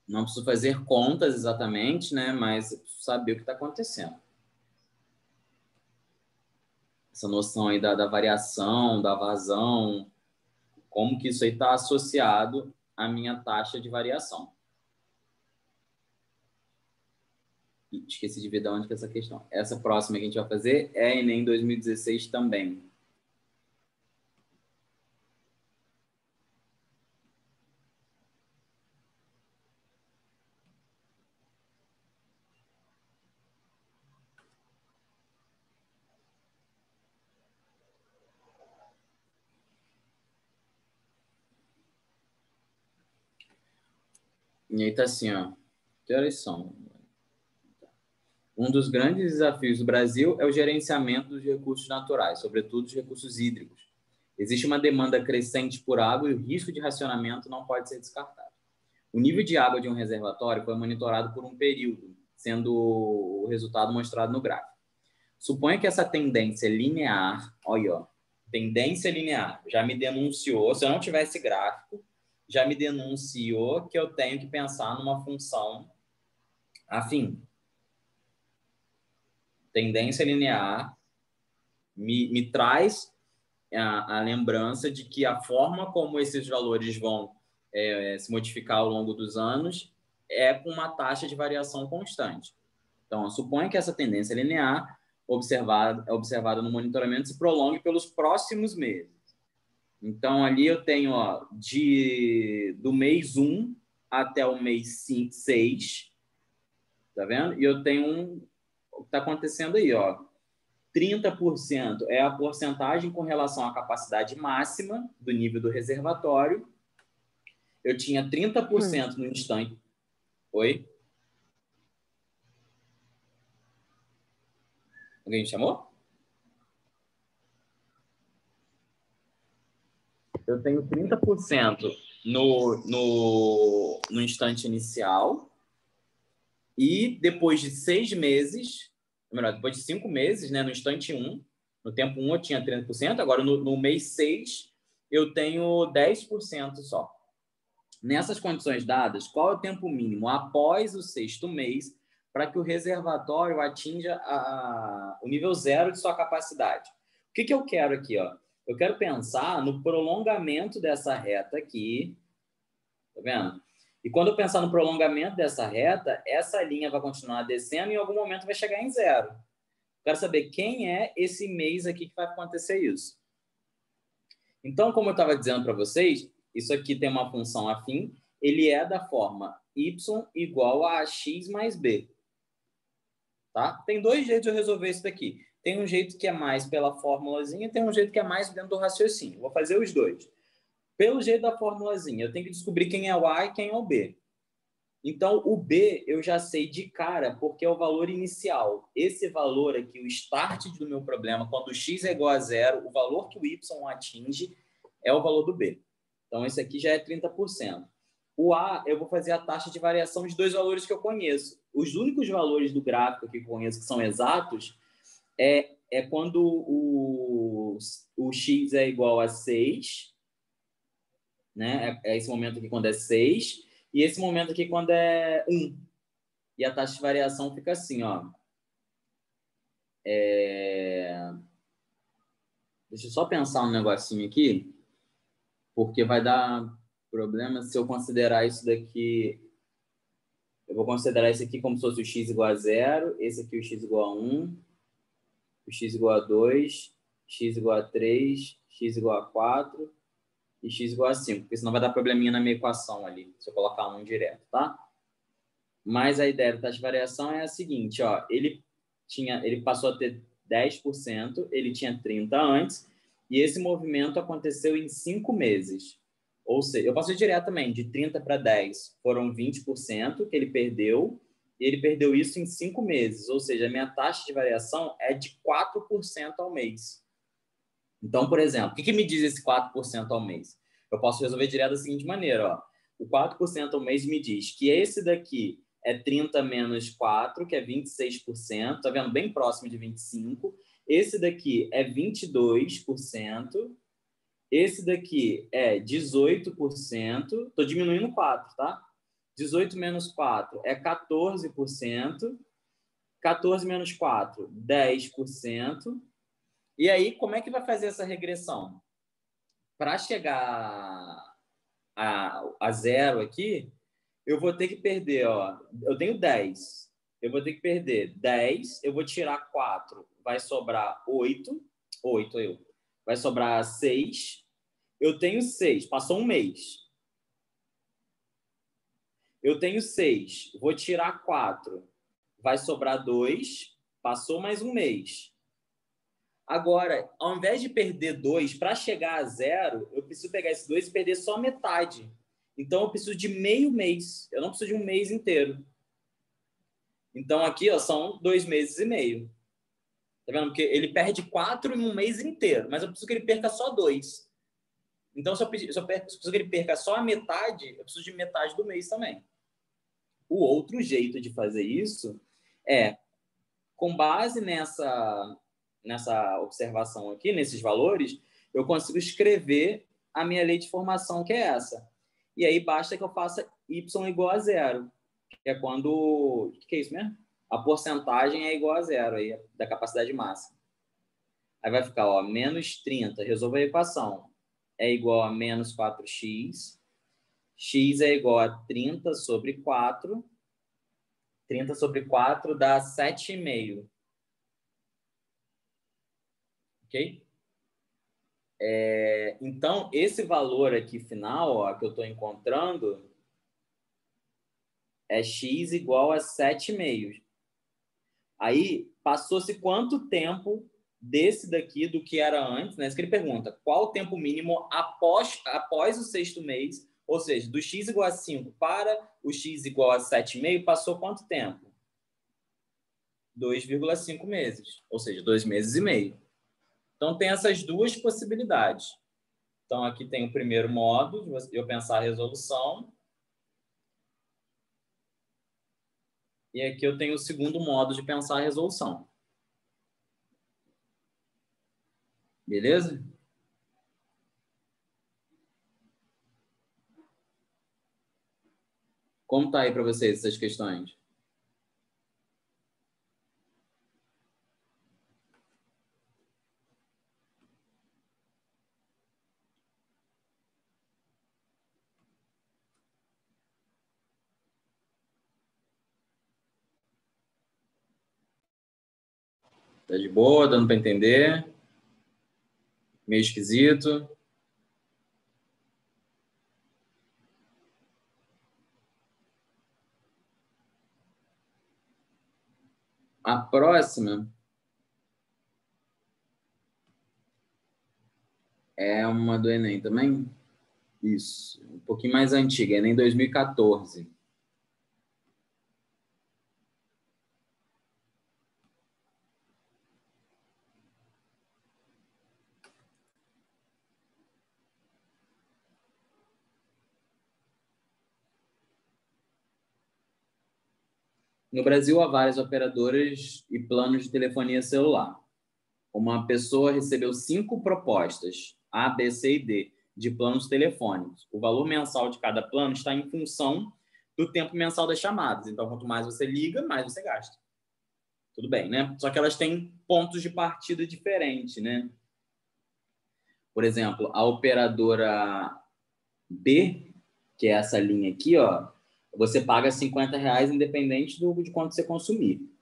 Não preciso fazer contas exatamente, né, mas preciso saber o que está acontecendo. Essa noção aí da variação, da vazão, como que isso aí está associado à minha taxa de variação. E esqueci de ver de onde que é essa questão. Essa próxima que a gente vai fazer é Enem 2016 também. E aí tá assim, ó. Que horas são? Um dos grandes desafios do Brasil é o gerenciamento dos recursos naturais, sobretudo os recursos hídricos. Existe uma demanda crescente por água e o risco de racionamento não pode ser descartado. O nível de água de um reservatório foi monitorado por um período, sendo o resultado mostrado no gráfico. Suponha que essa tendência linear, olha, ó, tendência linear, já me denunciou, se eu não tivesse gráfico, já me denunciou que eu tenho que pensar numa função afim. Tendência linear me traz a lembrança de que a forma como esses valores vão se modificar ao longo dos anos é com uma taxa de variação constante. Então, suponha que essa tendência linear observada no monitoramento se prolongue pelos próximos meses. Então, ali eu tenho do mês 1 até o mês 6, tá vendo? E eu tenho o que está acontecendo aí, ó. 30% é a porcentagem com relação à capacidade máxima do nível do reservatório. Eu tinha 30% no instante. Oi? Alguém me chamou? Eu tenho 30% no instante inicial e depois de 6 meses, melhor, depois de 5 meses, né, no instante 1, no tempo 1 eu tinha 30%, agora no mês 6 eu tenho 10% só. Nessas condições dadas, qual é o tempo mínimo após o 6º mês para que o reservatório atinja o nível 0 de sua capacidade? O que eu quero aqui? Ó? Eu quero pensar no prolongamento dessa reta aqui, tá vendo? E quando eu pensar no prolongamento dessa reta, essa linha vai continuar descendo e em algum momento vai chegar em 0. Quero saber quem é esse mês aqui que vai acontecer isso. Então, como eu estava dizendo para vocês, isso aqui tem uma função afim, ele é da forma y igual a x mais b. Tá? Tem 2 jeitos de eu resolver isso daqui. Tem um jeito que é mais pela formulazinha, tem um jeito que é mais dentro do raciocínio. Vou fazer os dois. Pelo jeito da formulazinha, eu tenho que descobrir quem é o A e quem é o B. Então, o B eu já sei de cara, porque é o valor inicial. Esse valor aqui, o start do meu problema, quando o x é igual a 0, o valor que o y atinge é o valor do B. Então, esse aqui já é 30%. O A, eu vou fazer a taxa de variação de 2 valores que eu conheço. Os únicos valores do gráfico que eu conheço que são exatos é quando o x é igual a 6, né? É esse momento aqui quando é 6, e esse momento aqui quando é 1. E a taxa de variação fica assim, ó. Deixa eu só pensar um negocinho aqui, porque vai dar problema se eu considerar isso daqui. Eu vou considerar esse aqui como se fosse o x igual a 0, esse aqui o x igual a 1, o x igual a 2 x igual a 3, x igual a 4 e x igual a 5, porque senão vai dar probleminha na minha equação ali, se eu colocar 1 direto, tá? Mas a ideia da taxa de variação é a seguinte, ó, ele passou a ter 10%, ele tinha 30 antes, e esse movimento aconteceu em 5 meses. Ou seja, eu posso ir direto também, de 30 para 10 foram 20% que ele perdeu, e ele perdeu isso em 5 meses. Ou seja, a minha taxa de variação é de 4% ao mês. Então, por exemplo, o que me diz esse 4% ao mês? Eu posso resolver direto da seguinte maneira, ó. O 4% ao mês me diz que esse daqui é 30 menos 4, que é 26%, tá vendo? Bem próximo de 25%. Esse daqui é 22%. Esse daqui é 18%. Estou diminuindo 4, tá? 18 menos 4 é 14%. 14 menos 4, 10%. E aí, como é que vai fazer essa regressão? Para chegar a zero aqui, eu vou ter que perder, ó, eu tenho 10. Eu vou ter que perder 10, eu vou tirar 4, vai sobrar 8. Vai sobrar 6. Eu tenho 6, passou um mês. Eu tenho 6, vou tirar 4, vai sobrar 2, passou mais um mês. Agora, ao invés de perder 2 para chegar a zero, eu preciso pegar esse 2 e perder só metade. Então, eu preciso de meio mês. Eu não preciso de um mês inteiro. Então, aqui ó, são 2 meses e meio. Tá vendo? Porque ele perde 4 em um mês inteiro, mas eu preciso que ele perca só 2. Então, se eu preciso que ele perca só a metade, eu preciso de metade do mês também. O outro jeito de fazer isso é, com base nessa observação aqui, nesses valores, eu consigo escrever a minha lei de formação, que é essa. E aí basta que eu faça y igual a zero, que é quando... O que é isso mesmo? A porcentagem é igual a zero aí, da capacidade máxima. Aí vai ficar, ó, menos 30, resolva a equação. É igual a menos 4x. X é igual a 30 sobre 4. 30 sobre 4 dá 7,5. Ok? Então, esse valor aqui final, ó, que eu estou encontrando, é x igual a 7,5. Aí, passou-se quanto tempo desse daqui do que era antes, né? Isso que ele pergunta, qual o tempo mínimo após o sexto mês, ou seja, do x igual a 5 para o x igual a 7,5, passou quanto tempo? 2,5 meses, ou seja, 2 meses e meio. Então, tem essas duas possibilidades. Então, aqui tem o primeiro modo de eu pensar a resolução. E aqui eu tenho o segundo modo de pensar a resolução. Beleza? Como tá aí para vocês essas questões? Tá de boa, dando para entender? Meio esquisito? A próxima é uma do Enem também? Isso, um pouquinho mais antiga, Enem 2014. No Brasil, há várias operadoras e planos de telefonia celular. Uma pessoa recebeu 5 propostas, A, B, C e D, de planos telefônicos. O valor mensal de cada plano está em função do tempo mensal das chamadas. Então, quanto mais você liga, mais você gasta. Tudo bem, né? Só que elas têm pontos de partida diferentes, né? Por exemplo, a operadora B, que é essa linha aqui, ó, você paga R$ 50 independente de quanto você consumir.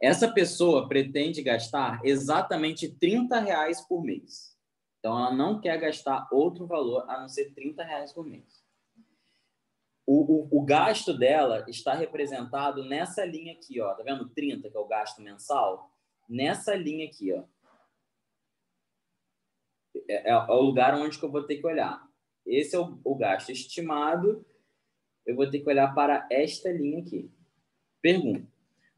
Essa pessoa pretende gastar exatamente R$ 30 por mês. Então, ela não quer gastar outro valor a não ser R$ 30 por mês. O gasto dela está representado nessa linha aqui, ó. Tá vendo? 30, que é o gasto mensal. Nessa linha aqui, ó. É o lugar onde que eu vou ter que olhar. Esse é o gasto estimado. Eu vou ter que olhar para esta linha aqui. Pergunta.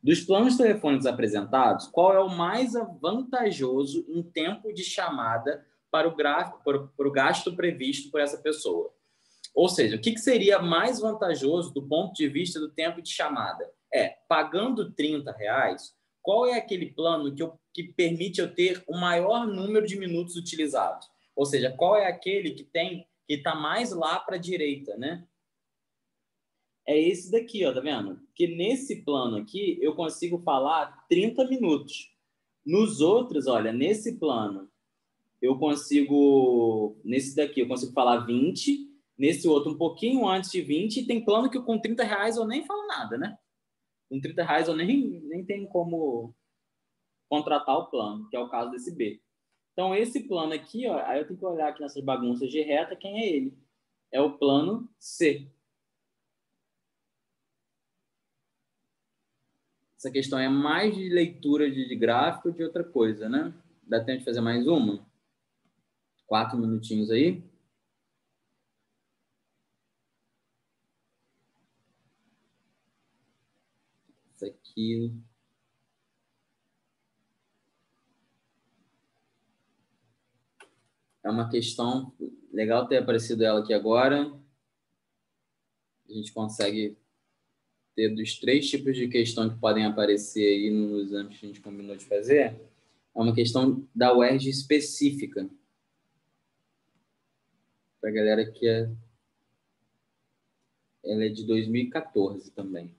Dos planos telefônicos apresentados, qual é o mais vantajoso em tempo de chamada para o gasto previsto por essa pessoa? Ou seja, o que seria mais vantajoso do ponto de vista do tempo de chamada? Pagando R$ 30, qual é aquele plano que permite eu ter o maior número de minutos utilizados? Ou seja, qual é aquele que está mais lá para a direita, né? É esse daqui, ó, tá vendo? Que nesse plano aqui eu consigo falar 30 minutos. Nos outros, olha, nesse plano nesse daqui eu consigo falar 20, nesse outro um pouquinho antes de 20, e tem plano que com R$ 30 eu nem falo nada, né? Com R$ 30 eu nem tenho como contratar o plano, que é o caso desse B. Então, esse plano aqui, ó, aí eu tenho que olhar aqui nessas bagunças de reta, quem é ele? É o plano C. Essa questão é mais de leitura de gráfico de outra coisa, né? Dá tempo de fazer mais uma? 4 minutinhos aí. Isso aqui. É uma questão legal ter aparecido ela aqui agora. A gente consegue ter dos 3 tipos de questão que podem aparecer aí nos exames que a gente combinou de fazer. É uma questão da UERJ específica. Para a galera que ela é de 2014 também.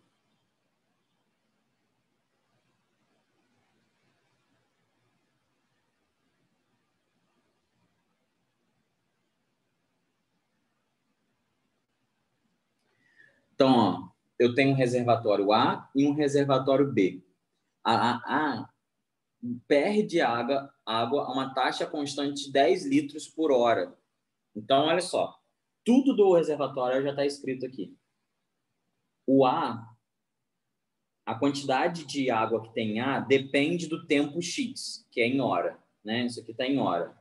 Então, ó, eu tenho um reservatório A e um reservatório B. A perde água a uma taxa constante de 10 litros por hora. Então, olha só. Tudo do reservatório já está escrito aqui. O A, a quantidade de água que tem em A depende do tempo X, que é em hora. Né? Isso aqui está em hora.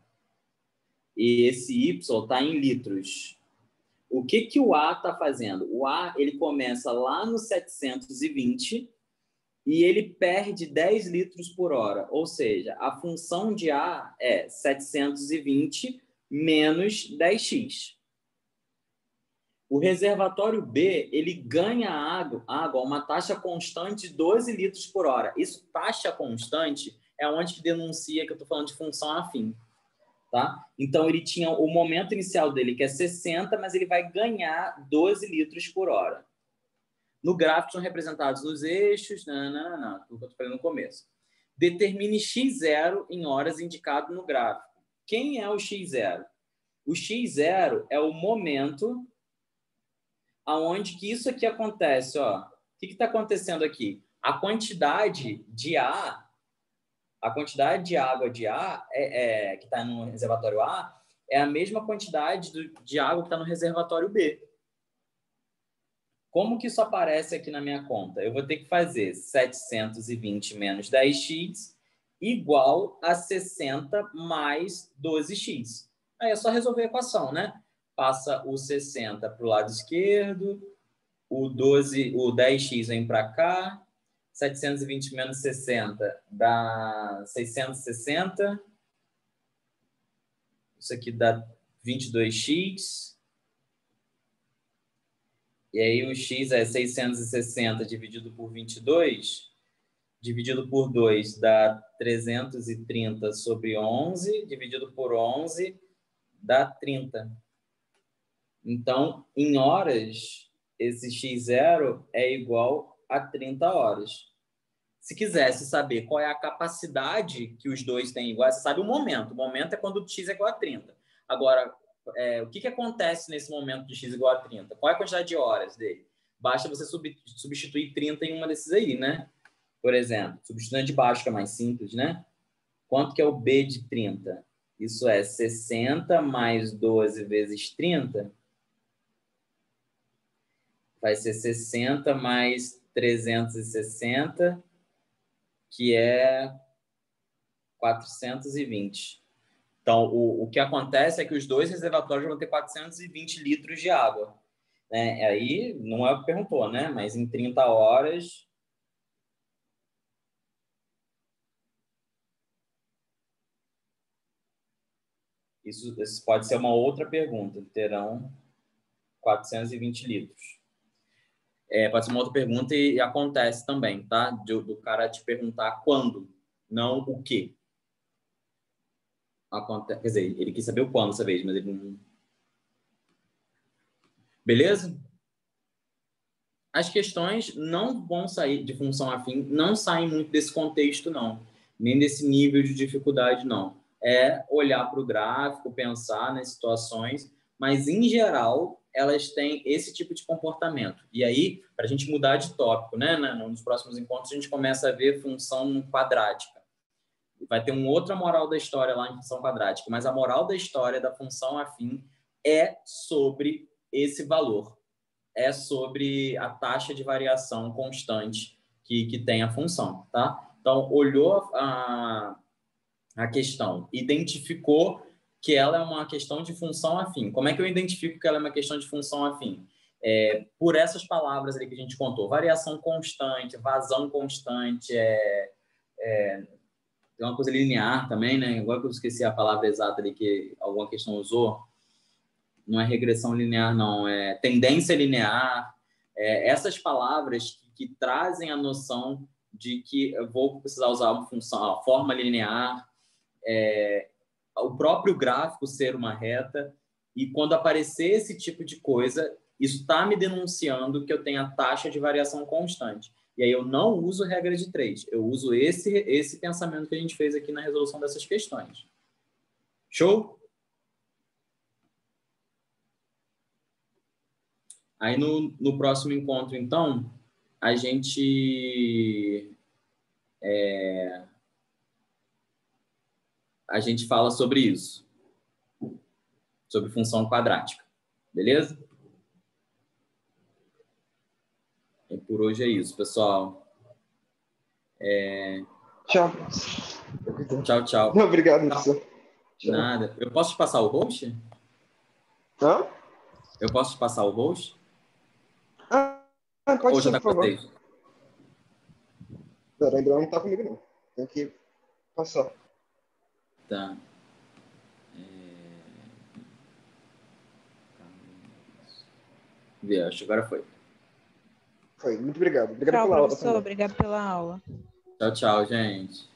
E esse Y está em litros. O que o A está fazendo? O A ele começa lá no 720 e ele perde 10 litros por hora. Ou seja, a função de A é 720 menos 10x. O reservatório B, ele ganha água a uma taxa constante de 12 litros por hora. Isso, taxa constante, é onde que denuncia que eu estou falando de função afim. Tá? Então, ele tinha o momento inicial dele, que é 60, mas ele vai ganhar 12 litros por hora. No gráfico, são representados nos eixos, tudo que eu estou falando no começo. Determine x0 em horas indicado no gráfico. Quem é o x0? O x0 é o momento aonde que isso aqui acontece. Ó. O que está acontecendo aqui? A quantidade de A, a quantidade de água de A que está no reservatório A é a mesma quantidade de água que está no reservatório B. Como que isso aparece aqui na minha conta? Eu vou ter que fazer 720 menos 10x igual a 60 mais 12x. Aí é só resolver a equação, né? Passa o 60 para o lado esquerdo, o 10x vem para cá, 720 menos 60 dá 660. Isso aqui dá 22x. E aí o x é 660 dividido por 22, dividido por 2 dá 330 sobre 11, dividido por 11 dá 30. Então, em horas, esse x0 é igual a 30 horas. Se quisesse saber qual é a capacidade que os dois têm igual, você sabe o momento. O momento é quando o x é igual a 30. Agora, o que acontece nesse momento de x igual a 30? Qual é a quantidade de horas dele? Basta você substituir 30 em uma desses aí, né? Por exemplo, substituindo de baixo, que é mais simples, né? Quanto que é o B de 30? Isso é 60 mais 12 vezes 30. Vai ser 60 mais 360, que é 420. Então, o que acontece é que os dois reservatórios vão ter 420 litros de água. Né? Aí, não é o que perguntou, né? Mas em 30 horas... Isso pode ser uma outra pergunta. Terão 420 litros. Pode ser uma outra pergunta e acontece também, tá? Do cara te perguntar quando, não o quê. Quer dizer, ele quis saber o quando dessa vez, mas ele não... Beleza? As questões não vão sair de função afim, não saem muito desse contexto, não. Nem desse nível de dificuldade, não. É olhar para o gráfico, pensar nas situações, mas, em geral, elas têm esse tipo de comportamento. E aí, para a gente mudar de tópico, né? Nos próximos encontros, a gente começa a ver função quadrática. Vai ter uma outra moral da história lá em função quadrática, mas a moral da história da função afim é sobre esse valor. É sobre a taxa de variação constante que tem a função, tá? Então, olhou a questão, identificou que ela é uma questão de função afim. Como é que eu identifico que ela é uma questão de função afim? Por essas palavras ali que a gente contou. Variação constante, vazão constante, tem uma coisa linear também, né? Agora que eu esqueci a palavra exata ali que alguma questão usou, não é regressão linear, não, é tendência linear. Essas palavras que trazem a noção de que eu vou precisar usar uma função, a forma linear, o próprio gráfico ser uma reta, e quando aparecer esse tipo de coisa, isso está me denunciando que eu tenho a taxa de variação constante. E aí eu não uso regra de 3, eu uso esse pensamento que a gente fez aqui na resolução dessas questões. Show? Aí no próximo encontro, então, a gente fala sobre isso, sobre função quadrática, beleza? E por hoje é isso, pessoal. Tchau. Tchau, tchau. Não, obrigado, professor. Nada. Eu posso te passar o host? Hã? Eu posso te passar o host? Pode Ou já ser, tá por com favor. vocês? Não, ainda não tá comigo, não. Tem que passar. Tá. Acho que agora foi. Foi, muito obrigado. Obrigado Tchau, pela aula professor. também. Obrigado pela aula. Tchau, tchau, gente.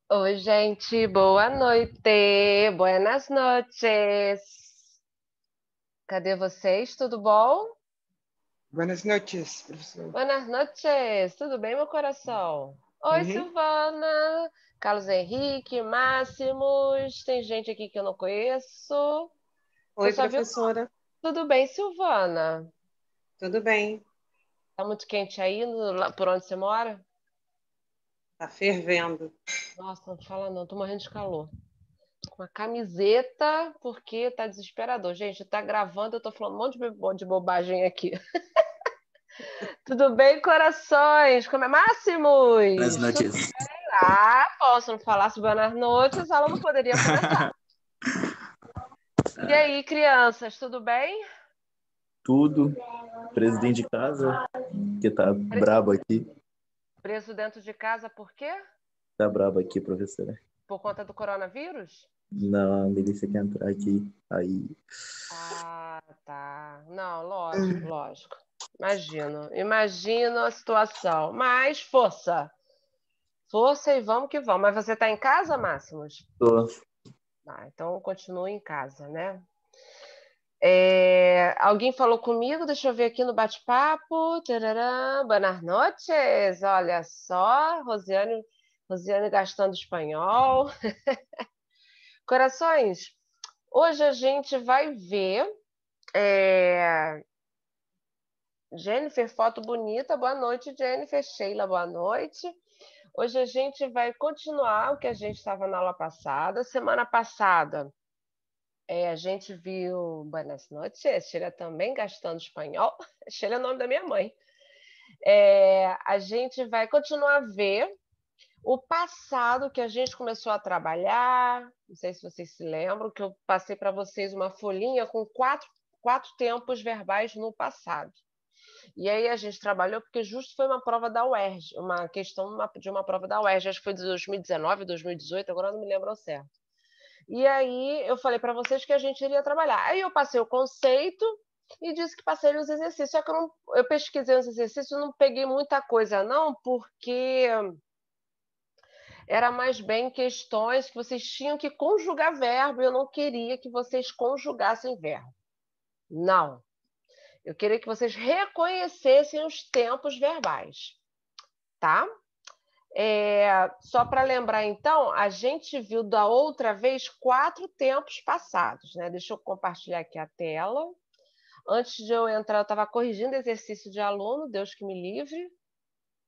Oi, gente, boa noite, buenas noches. Cadê vocês? Tudo bom? Buenas noches, professor. Buenas noches, tudo bem, meu coração? Oi, Silvana, Carlos Henrique, Máximos, tem gente aqui que eu não conheço. Oi, Você só viu? professora. Tudo bem, Silvana? Tudo bem? Tá muito quente aí, lá por onde você mora? Tá fervendo. Nossa, não fala não, tô morrendo de calor. Tô com uma camiseta, porque tá desesperador. Gente, tá gravando, eu tô falando um monte de bobagem aqui. Tudo bem, corações? Como é, Máximos? Buenas noches. Posso não falar sobre boas noites, ela não poderia começar. E aí, crianças, tudo bem? Tudo. Presidente de casa, que tá brabo aqui. Preso dentro de casa por quê? Tá brabo aqui, professora. Por conta do coronavírus? Não, a milícia quer entrar aqui. Aí. Ah, tá. Não, lógico, lógico. Imagino a situação. Mas força. Força e vamos que vamos. Mas você tá em casa, Máximos? Tô. Então continue em casa, né? Alguém falou comigo? Deixa eu ver aqui no bate-papo. Buenas noches. Olha só, Rosiane gastando espanhol. Corações, hoje a gente vai ver Jennifer, foto bonita. Boa noite, Jennifer. Sheila, boa noite. Hoje a gente vai continuar o que a gente estava na aula passada. Semana passada, a gente viu Buenas noches. Sheila também gastando espanhol. Sheila é o nome da minha mãe. A gente vai continuar a ver o passado que a gente começou a trabalhar. Não sei se vocês se lembram, que eu passei para vocês uma folhinha com quatro tempos verbais no passado. E aí a gente trabalhou porque justo foi uma prova da UERJ, uma questão de uma prova da UERJ, acho que foi de 2019, 2018, agora não me lembro ao certo. E aí eu falei para vocês que a gente iria trabalhar. Aí eu passei o conceito e disse que passei os exercícios. Só que eu pesquisei os exercícios e não peguei muita coisa não, porque era mais bem questões que vocês tinham que conjugar verbo e eu não queria que vocês conjugassem verbo. Não. Eu queria que vocês reconhecessem os tempos verbais, tá? Só para lembrar, então, a gente viu da outra vez 4 tempos passados, né? Deixa eu compartilhar aqui a tela. Antes de eu entrar, eu estava corrigindo exercício de aluno, Deus que me livre.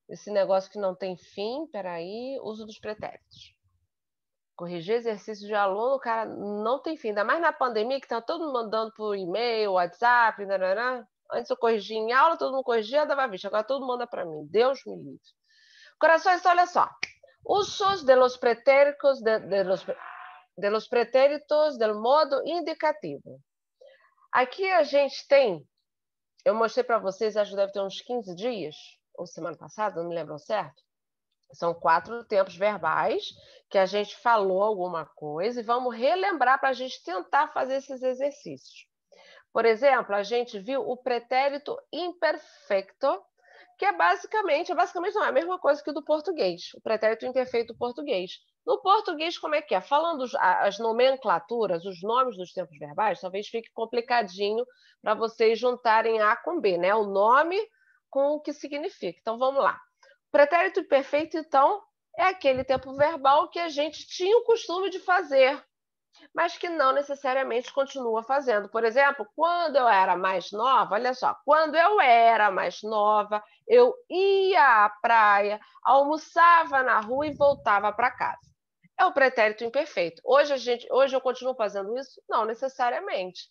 Esse negócio que não tem fim, peraí, uso dos pretéritos. Corrigir exercício de aluno, cara, não tem fim. Ainda mais na pandemia, que tá todo mundo mandando por e-mail, WhatsApp, nananã. Antes eu corrigia em aula, todo mundo corrigia, dava vista. Agora todo mundo manda para mim. Deus me livre. Corações, olha só. Usos de los pretéritos, de los pretéritos del modo indicativo. Aqui a gente tem, eu mostrei para vocês, acho que deve ter uns 15 dias, ou semana passada, não me lembro certo. São 4 tempos verbais que a gente falou alguma coisa e vamos relembrar para a gente tentar fazer esses exercícios. Por exemplo, a gente viu o pretérito imperfeito, que basicamente não é a mesma coisa que o do português, o pretérito imperfeito do português. No português, como é que é? Falando as nomenclaturas, os nomes dos tempos verbais, talvez fique complicadinho para vocês juntarem A com B, né? O nome com o que significa. Então, vamos lá. Pretérito imperfeito, então, é aquele tempo verbal que a gente tinha o costume de fazer, mas que não necessariamente continua fazendo. Por exemplo, quando eu era mais nova, olha só, quando eu era mais nova, eu ia à praia, almoçava na rua e voltava para casa. É o pretérito imperfeito. Hoje eu continuo fazendo isso? Não necessariamente.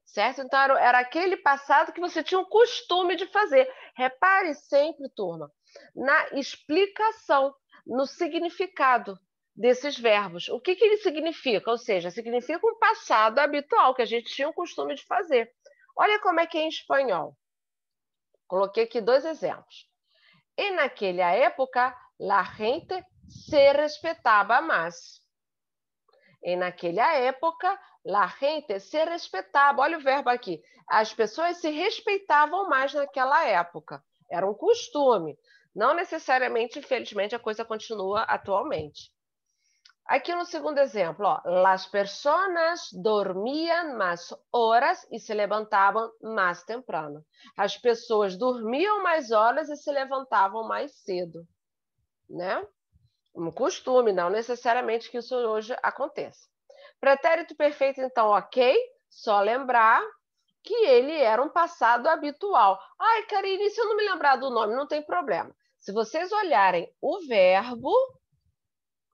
Certo? Então, era aquele passado que você tinha o costume de fazer. Repare sempre, turma, na explicação, no significado desses verbos. O que ele significa? Ou seja, significa um passado habitual que a gente tinha o costume de fazer. Olha como é que é em espanhol. Coloquei aqui 2 exemplos. En aquella época, la gente se respetaba más. En aquella época, la gente se respeitava. Olha o verbo aqui. As pessoas se respeitavam mais naquela época. Era um costume. Não necessariamente, infelizmente, a coisa continua atualmente. Aqui no segundo exemplo, ó, las personas dormían más horas e se levantavam mais temprano. As pessoas dormiam mais horas e se levantavam mais cedo, né? Um costume, não necessariamente que isso hoje aconteça. Pretérito perfeito, então, ok? Só lembrar que ele era um passado habitual. Ai, Karine, se eu não me lembrar do nome, não tem problema. Se vocês olharem o verbo,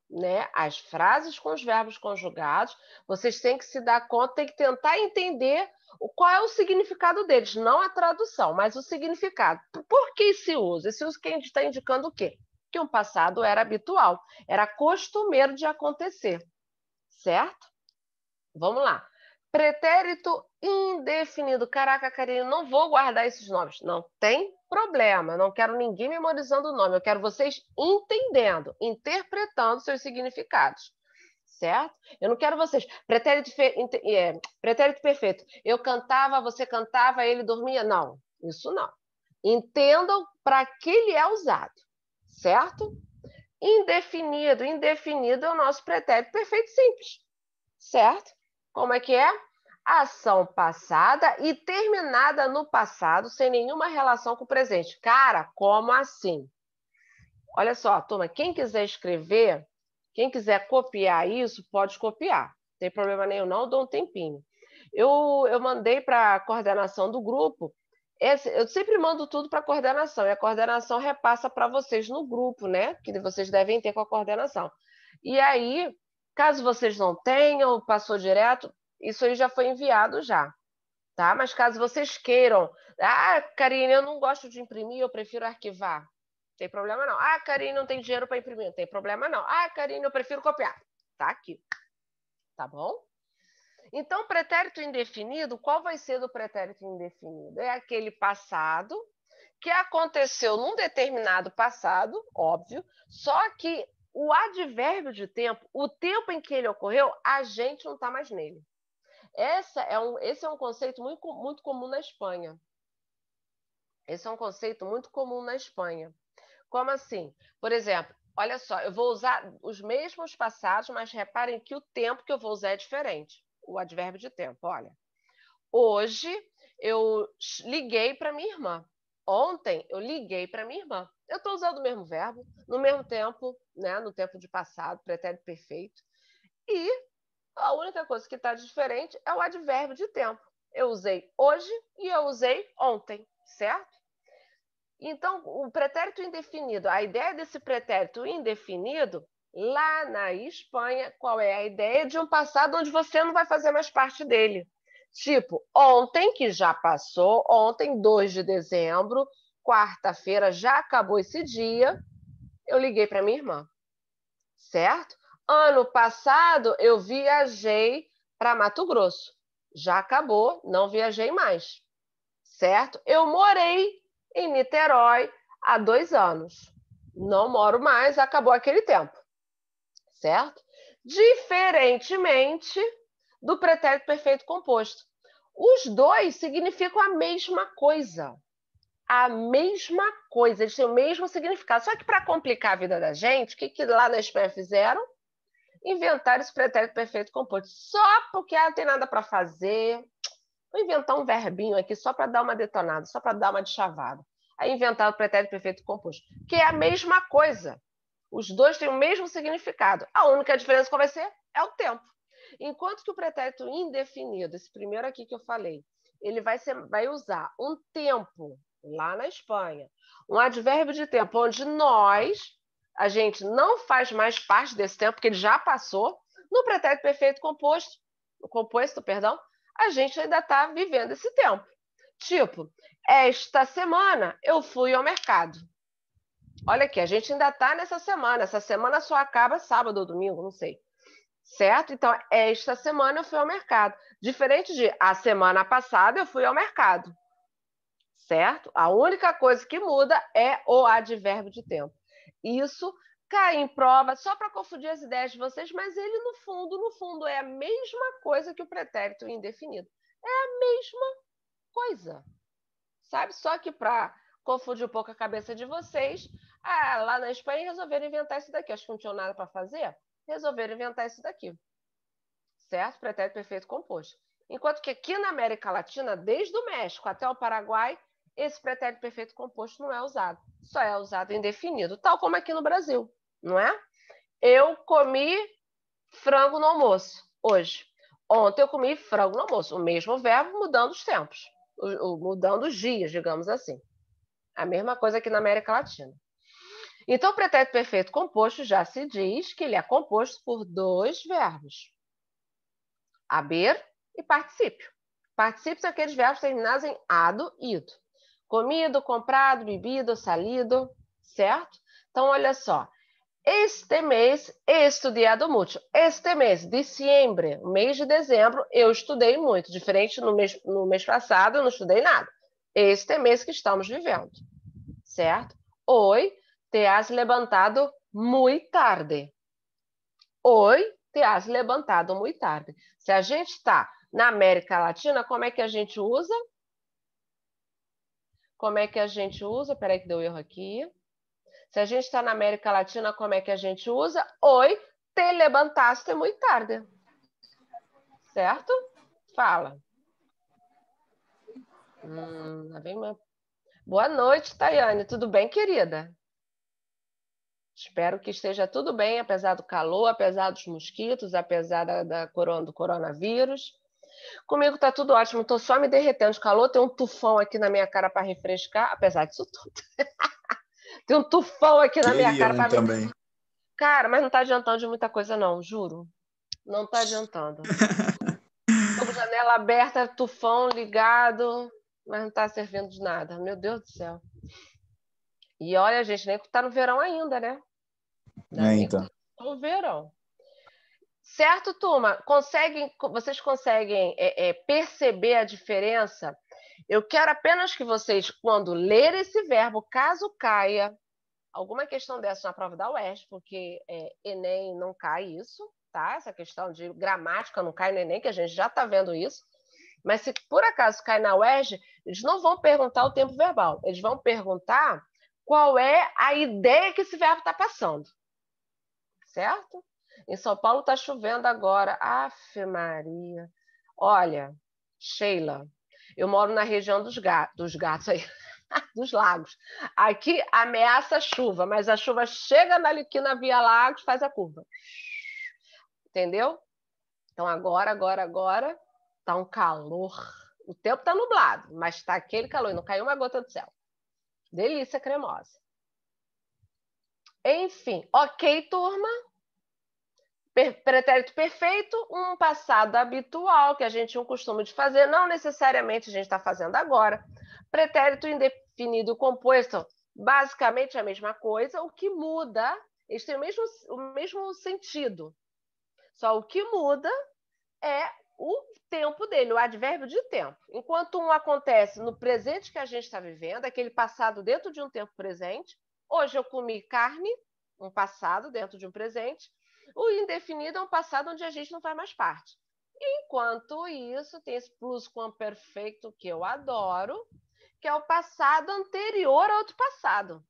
né, as frases com os verbos conjugados, vocês têm que se dar conta, têm que tentar entender qual é o significado deles, não a tradução, mas o significado. Por que esse uso? Esse uso que a gente está indicando o quê? Que um passado era habitual, era costumeiro de acontecer, certo? Vamos lá. Pretérito indefinido. Caraca, Karine, não vou guardar esses nomes. Não tem problema. Não quero ninguém memorizando o nome. Eu quero vocês entendendo, interpretando seus significados. Certo? Eu não quero vocês. Pretérito perfeito. Eu cantava, você cantava, ele dormia. Não, isso não. Entendam para que ele é usado. Certo? Indefinido. Indefinido é o nosso pretérito perfeito simples. Certo? Como é que é? ação passada e terminada no passado, sem nenhuma relação com o presente. Cara, como assim? Olha só, turma, quem quiser escrever, quem quiser copiar isso, pode copiar. Não tem problema nenhum, não, dou um tempinho. Eu mandei para a coordenação do grupo. Eu sempre mando tudo para a coordenação, e a coordenação repassa para vocês no grupo, né? Que vocês devem ter com a coordenação. E aí, caso vocês não tenham, passou direto, isso aí já foi enviado já, tá? Mas caso vocês queiram, Karine, eu não gosto de imprimir, eu prefiro arquivar. Não tem problema não. Karine, não tem dinheiro para imprimir, não tem problema não. Karine, eu prefiro copiar. Tá aqui. Tá bom? Então, pretérito indefinido, qual vai ser do pretérito indefinido? É aquele passado que aconteceu num determinado passado, óbvio, só que o advérbio de tempo, o tempo em que ele ocorreu, a gente não está mais nele. Esse é um conceito muito comum na Espanha. Esse é um conceito muito comum na Espanha. Como assim? Por exemplo, olha só, eu vou usar os mesmos passados, mas reparem que o tempo que eu vou usar é diferente. O advérbio de tempo, olha. Hoje eu liguei para minha irmã. Ontem eu liguei para minha irmã. Eu estou usando o mesmo verbo, no mesmo tempo, né? No tempo de passado, pretérito perfeito. E a única coisa que está diferente é o advérbio de tempo. Eu usei hoje e eu usei ontem, certo? Então, o pretérito indefinido, a ideia desse pretérito indefinido, lá na Espanha, qual é a ideia de um passado onde você não vai fazer mais parte dele? Tipo, ontem, que já passou, ontem, 2 de dezembro, quarta-feira, já acabou esse dia, eu liguei para minha irmã, certo? Ano passado, eu viajei para Mato Grosso. Já acabou, não viajei mais, certo? Eu morei em Niterói há 2 anos. Não moro mais, acabou aquele tempo, certo? Diferentemente do pretérito perfeito composto. Os dois significam a mesma coisa. A mesma coisa, eles têm o mesmo significado. Só que para complicar a vida da gente, o que lá na Espanha fizeram? Inventaram esse pretérito perfeito composto. Só porque não tem nada para fazer. Vou inventar um verbinho aqui só para dar uma detonada, só para dar uma de chavada. Aí inventaram o pretérito perfeito composto, que é a mesma coisa. Os dois têm o mesmo significado. A única diferença qual vai ser? É o tempo. Enquanto que o pretérito indefinido, esse primeiro aqui que eu falei, ele vai usar um tempo, lá na Espanha, um advérbio de tempo onde a gente não faz mais parte desse tempo, porque ele já passou. No pretérito perfeito composto, a gente ainda está vivendo esse tempo. Tipo, esta semana eu fui ao mercado. Olha aqui, a gente ainda está nessa semana. Essa semana só acaba sábado ou domingo, não sei. Certo? Então, esta semana eu fui ao mercado. Diferente de a semana passada eu fui ao mercado. Certo? A única coisa que muda é o advérbio de tempo. Isso cai em prova só para confundir as ideias de vocês, mas ele, no fundo, é a mesma coisa que o pretérito indefinido. É a mesma coisa. Sabe? Só que para confundir um pouco a cabeça de vocês, lá na Espanha resolveram inventar isso daqui. Acho que não tinham nada para fazer, resolveram inventar isso daqui. Certo? Pretérito perfeito composto. Enquanto que aqui na América Latina, desde o México até o Paraguai, esse pretérito perfeito composto não é usado. Só é usado indefinido, tal como aqui no Brasil, não é? Eu comi frango no almoço hoje. Ontem eu comi frango no almoço. O mesmo verbo, mudando os tempos. Mudando os dias, digamos assim. A mesma coisa aqui na América Latina. Então, o pretérito perfeito composto já se diz que ele é composto por 2 verbos. Haber e particípio. Particípios são aqueles verbos terminados em ado, ido. Comido, comprado, bebido, salido, certo? Então, olha só. Este mês he estudiado mucho. Este mês, diciembre, mês de dezembro, eu estudei muito. Diferente no mês passado, eu não estudei nada. Este mês que estamos vivendo, certo? Hoy te has levantado muy tarde. Hoy te has levantado muy tarde. Se a gente está na América Latina, como é que a gente usa? Como é que a gente usa? Espera aí que deu erro aqui. Se a gente está na América Latina, como é que a gente usa? Hoy te levantaste muy tarde. Certo? Fala. Lá vem uma... Boa noite, Tayane. Tudo bem, querida? Espero que esteja tudo bem, apesar do calor, apesar dos mosquitos, apesar do coronavírus. Comigo tá tudo ótimo, tô só me derretendo de calor, tem um tufão aqui na minha cara para refrescar, apesar disso tudo. Tem um tufão aqui na minha cara para também. Cara, mas não tá adiantando de muita coisa não, juro. Não tá adiantando. Tô com janela aberta, tufão ligado, mas não tá servindo de nada. Meu Deus do céu. E olha, gente, nem tá no verão ainda, né? Então. No verão. Certo, turma? Vocês conseguem perceber a diferença? Eu quero apenas que vocês, quando lerem esse verbo, caso caia alguma questão dessa na prova da UERJ, porque Enem não cai isso, tá? Essa questão de gramática não cai no Enem, que a gente já está vendo isso. Mas se por acaso cai na UERJ, eles não vão perguntar o tempo verbal, eles vão perguntar qual é a ideia que esse verbo está passando. Certo? Em São Paulo está chovendo agora. Afe Maria. Olha, Sheila, eu moro na região dos gatos aí, dos lagos. Aqui ameaça chuva, mas a chuva chega aqui na Via Lagos, faz a curva. Entendeu? Então agora tá um calor. O tempo tá nublado, mas tá aquele calor, não caiu uma gota do céu. Delícia cremosa. Enfim, ok, turma? Pretérito perfeito, um passado habitual, que a gente tinha um costume de fazer, não necessariamente a gente está fazendo agora. Pretérito indefinido composto, basicamente a mesma coisa, o que muda, eles têm o mesmo sentido. Só o que muda é o tempo dele, o advérbio de tempo. Enquanto um acontece no presente que a gente está vivendo, aquele passado dentro de um tempo presente, hoje eu comi carne, um passado dentro de um presente, o indefinido é um passado onde a gente não faz mais parte. Enquanto isso, tem esse plusquamperfeito que eu adoro, que é o passado anterior a outro passado.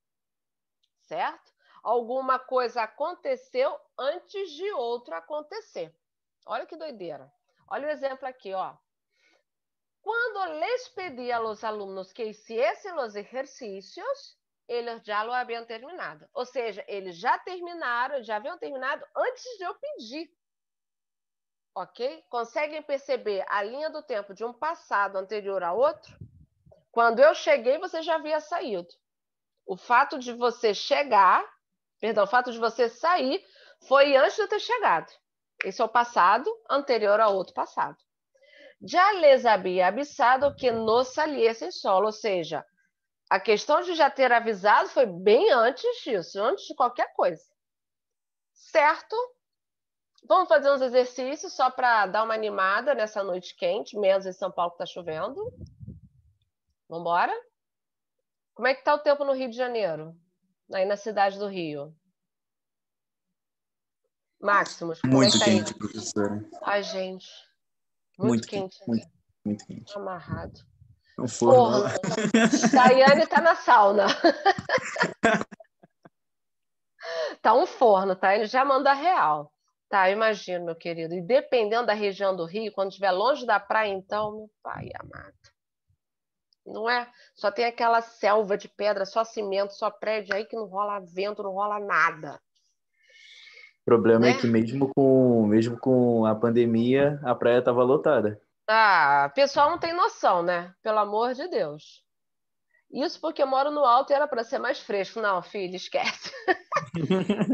Certo? Alguma coisa aconteceu antes de outro acontecer. Olha que doideira. Olha o exemplo aqui, ó. Quando les pedí a los alumnos que hiciesen los ejercicios, eles já lo haviam terminado. Ou seja, eles já terminaram, já haviam terminado antes de eu pedir. Ok? Conseguem perceber a linha do tempo de um passado anterior a outro? Quando eu cheguei, você já havia saído. O fato de você o fato de você sair foi antes de eu ter chegado. Esse é o passado anterior a outro passado. Já les había avisado que no saliesen solo, ou seja, a questão de já ter avisado foi bem antes disso, antes de qualquer coisa. Certo? Vamos fazer uns exercícios só para dar uma animada nessa noite quente, menos em São Paulo que está chovendo. Vamos embora? Como é que está o tempo no Rio de Janeiro? Aí na cidade do Rio. Máximos, como Muito é que tá aí? quente, professora. Ai, gente. Muito quente. Muito quente. Amarrado. Um forno. Tayane tá na sauna. Tá um forno, tá? Ele já manda real. Tá, eu imagino, meu querido. E dependendo da região do Rio, quando estiver longe da praia, então, meu pai amado. Não é? Só tem aquela selva de pedra, só cimento, só prédio aí que não rola vento, não rola nada. O problema Né? é que mesmo com a pandemia, a praia estava lotada. Ah, o pessoal não tem noção, né? Pelo amor de Deus. Isso porque eu moro no alto e era para ser mais fresco. Não, filho, esquece.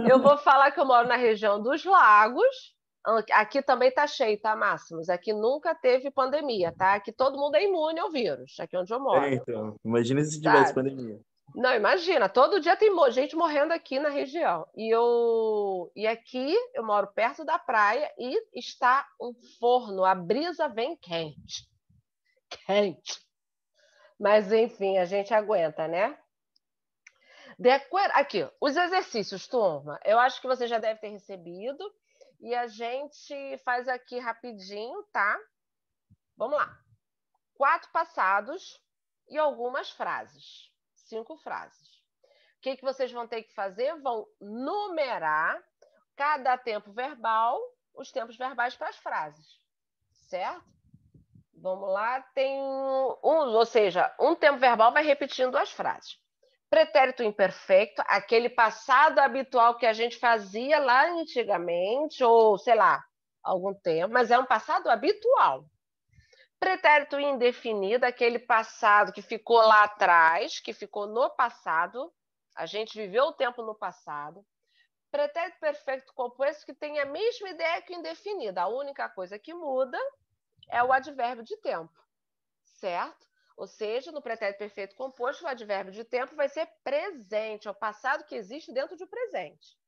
Eu vou falar que eu moro na região dos lagos. Aqui também tá cheio, tá, Máximos? Aqui nunca teve pandemia, tá? Aqui todo mundo é imune ao vírus, aqui onde eu moro. Então, imagina se tivesse Sabe? pandemia. Não, imagina, todo dia tem gente morrendo aqui na região. E aqui eu moro perto da praia e está um forno, a brisa vem quente. Quente. Mas enfim, a gente aguenta, né? Aqui, os exercícios, turma. Eu acho que você já deve ter recebido. E a gente faz aqui rapidinho, tá? Vamos lá. 4 passados e algumas frases. 5 frases. O que vocês vão ter que fazer? Vão numerar cada tempo verbal, os tempos verbais para as frases. Certo? Vamos lá, tem ou seja, um tempo verbal vai repetindo as frases. Pretérito imperfeito, aquele passado habitual que a gente fazia lá antigamente, ou sei lá, algum tempo, mas é um passado habitual. Pretérito indefinido, aquele passado que ficou lá atrás, que ficou no passado, a gente viveu o tempo no passado. Pretérito perfeito composto que tem a mesma ideia que o indefinido, a única coisa que muda é o advérbio de tempo, certo? Ou seja, no pretérito perfeito composto, o advérbio de tempo vai ser presente, é o passado que existe dentro de presente.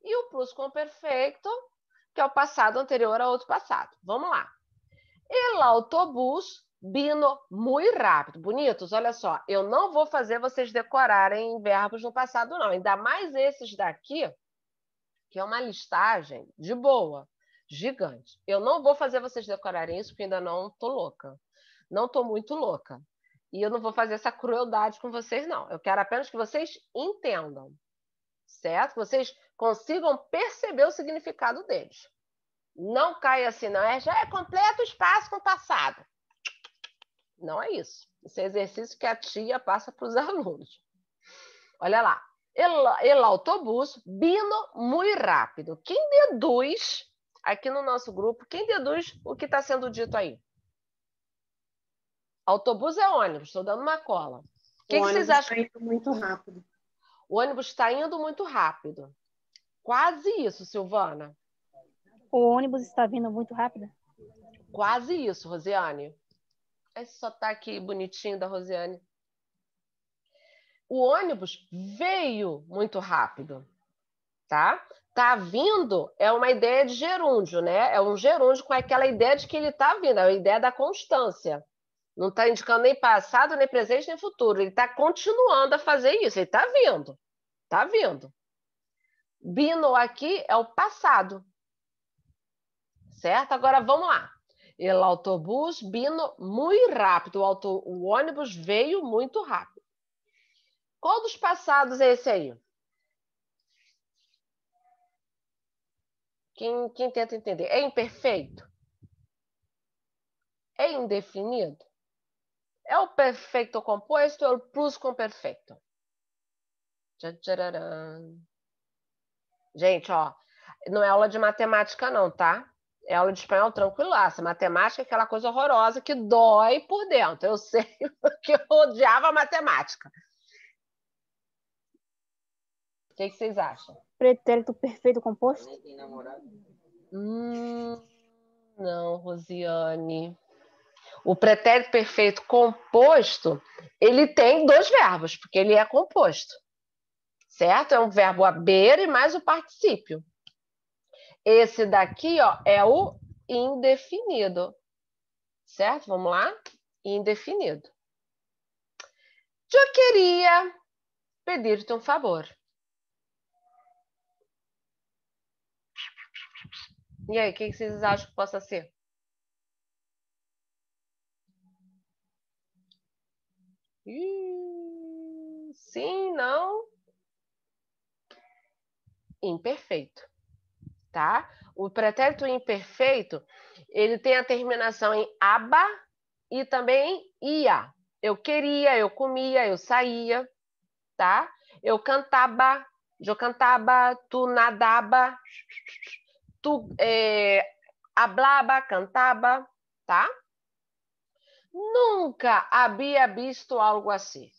E o pluscuamperfeito, que é o passado anterior a outro passado. Vamos lá. El autobús vino muito rápido. Bonitos, olha só, eu não vou fazer vocês decorarem verbos no passado, não. Ainda mais esses daqui, que é uma listagem de boa, gigante. Eu não vou fazer vocês decorarem isso, porque ainda não tô louca. Não tô muito louca. E eu não vou fazer essa crueldade com vocês, não. Eu quero apenas que vocês entendam, certo? Que vocês consigam perceber o significado deles. Não caia assim, não. Já é completo espaço com passado. Não é isso. Esse é exercício que a tia passa para os alunos. Olha lá. El autobús vino muito rápido. Quem deduz, aqui no nosso grupo, quem deduz o que está sendo dito aí? Autobus é ônibus, estou dando uma cola. O que vocês acham? O ônibus está indo muito rápido. O ônibus está indo muito rápido. Quase isso, Silvana. O ônibus está vindo muito rápido? Quase isso, Rosiane. Esse sotaque bonitinho da Rosiane. O ônibus veio muito rápido, tá? Tá vindo é uma ideia de gerúndio, né? É um gerúndio com aquela ideia de que ele tá vindo, é a ideia da constância. Não está indicando nem passado, nem presente, nem futuro. Ele está continuando a fazer isso. Ele está vindo. Está vindo. Vino aqui é o passado. Certo? Agora vamos lá. El autobús vino muito rápido. O ônibus veio muito rápido. Qual dos passados é esse aí? Quem tenta entender? É imperfeito? É indefinido? É o perfeito composto ou é o pluscuamperfeito? Gente, ó, não é aula de matemática não, tá? É aula de espanhol tranquilaça. Matemática é aquela coisa horrorosa que dói por dentro. Eu sei que eu odiava matemática. O que vocês acham? Pretérito perfeito composto? Não, Rosiane. O pretérito perfeito composto, ele tem dois verbos, porque ele é composto. Certo? É um verbo haber e mais o particípio. Esse daqui, ó, é o indefinido. Certo? Vamos lá? Indefinido. Eu queria pedir-te um favor. E aí, o que vocês acham que possa ser? Sim, não? Imperfeito, tá? O pretérito imperfeito, ele tem a terminação em aba e também em ia. Eu queria, eu comia, eu saía, tá? Eu cantava, tu nadaba, tu hablaba, cantava, tá? Nunca havia visto algo assim.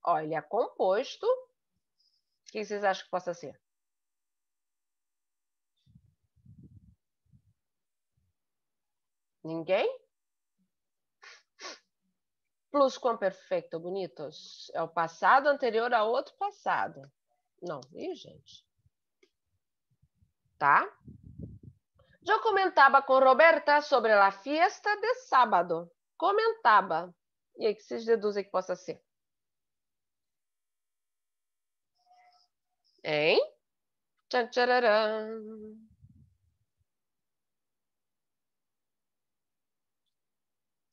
Olha, ele é composto. O que vocês acham que possa ser? Ninguém? Pluscuamperfeito, bonitos. É o passado anterior a outro passado. Não, gente. Tá? Eu comentava com Roberta sobre a fiesta de sábado. Comentava. E aí, o que vocês deduzem que possa ser? Hein? Tchan, tchararam.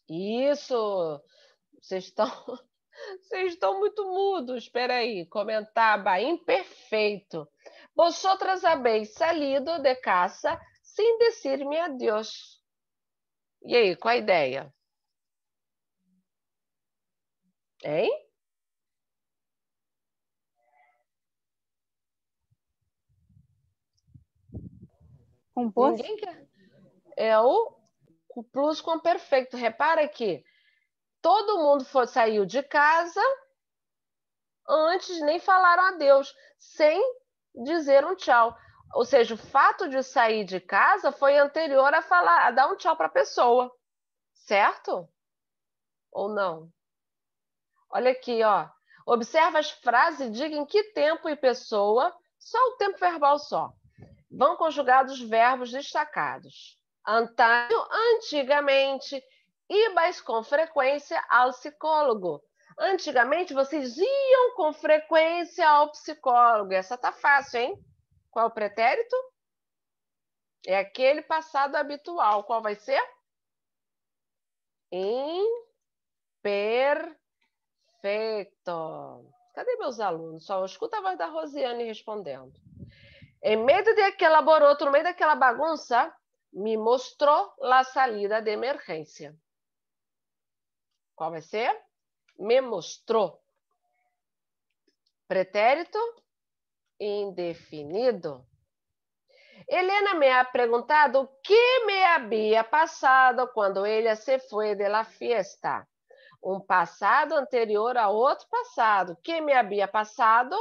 Isso! Vocês estão muito mudos. Espera aí. Comentava imperfeito. Vosotras habéis salido de casa sem decir-me adeus. E aí, qual a ideia? Hein? Composto? Ninguém quer. É o plusquamperfeito. Repara que todo mundo saiu de casa antes, nem falaram adeus, sem dizer um tchau. Ou seja, o fato de sair de casa foi anterior a dar um tchau para a pessoa. Certo? Ou não? Olha aqui, ó. Observa as frases e diga em que tempo e pessoa, só o tempo verbal só, vão conjugados os verbos destacados. Antaño, antigamente, ibais com frequência ao psicólogo. Antigamente, vocês iam com frequência ao psicólogo. Essa tá fácil, hein? Qual é o pretérito? É aquele passado habitual. Qual vai ser? Imperfeito. Cadê meus alunos? Só escuta a voz da Rosiane respondendo. Em meio de aquele alboroto, no meio daquela bagunça, me mostrou a saída de emergência. Qual vai ser? Me mostrou. Pretérito indefinido. Helena me ha perguntado o que me havia passado quando ela se foi de la fiesta. Um passado anterior a outro passado. O que me havia passado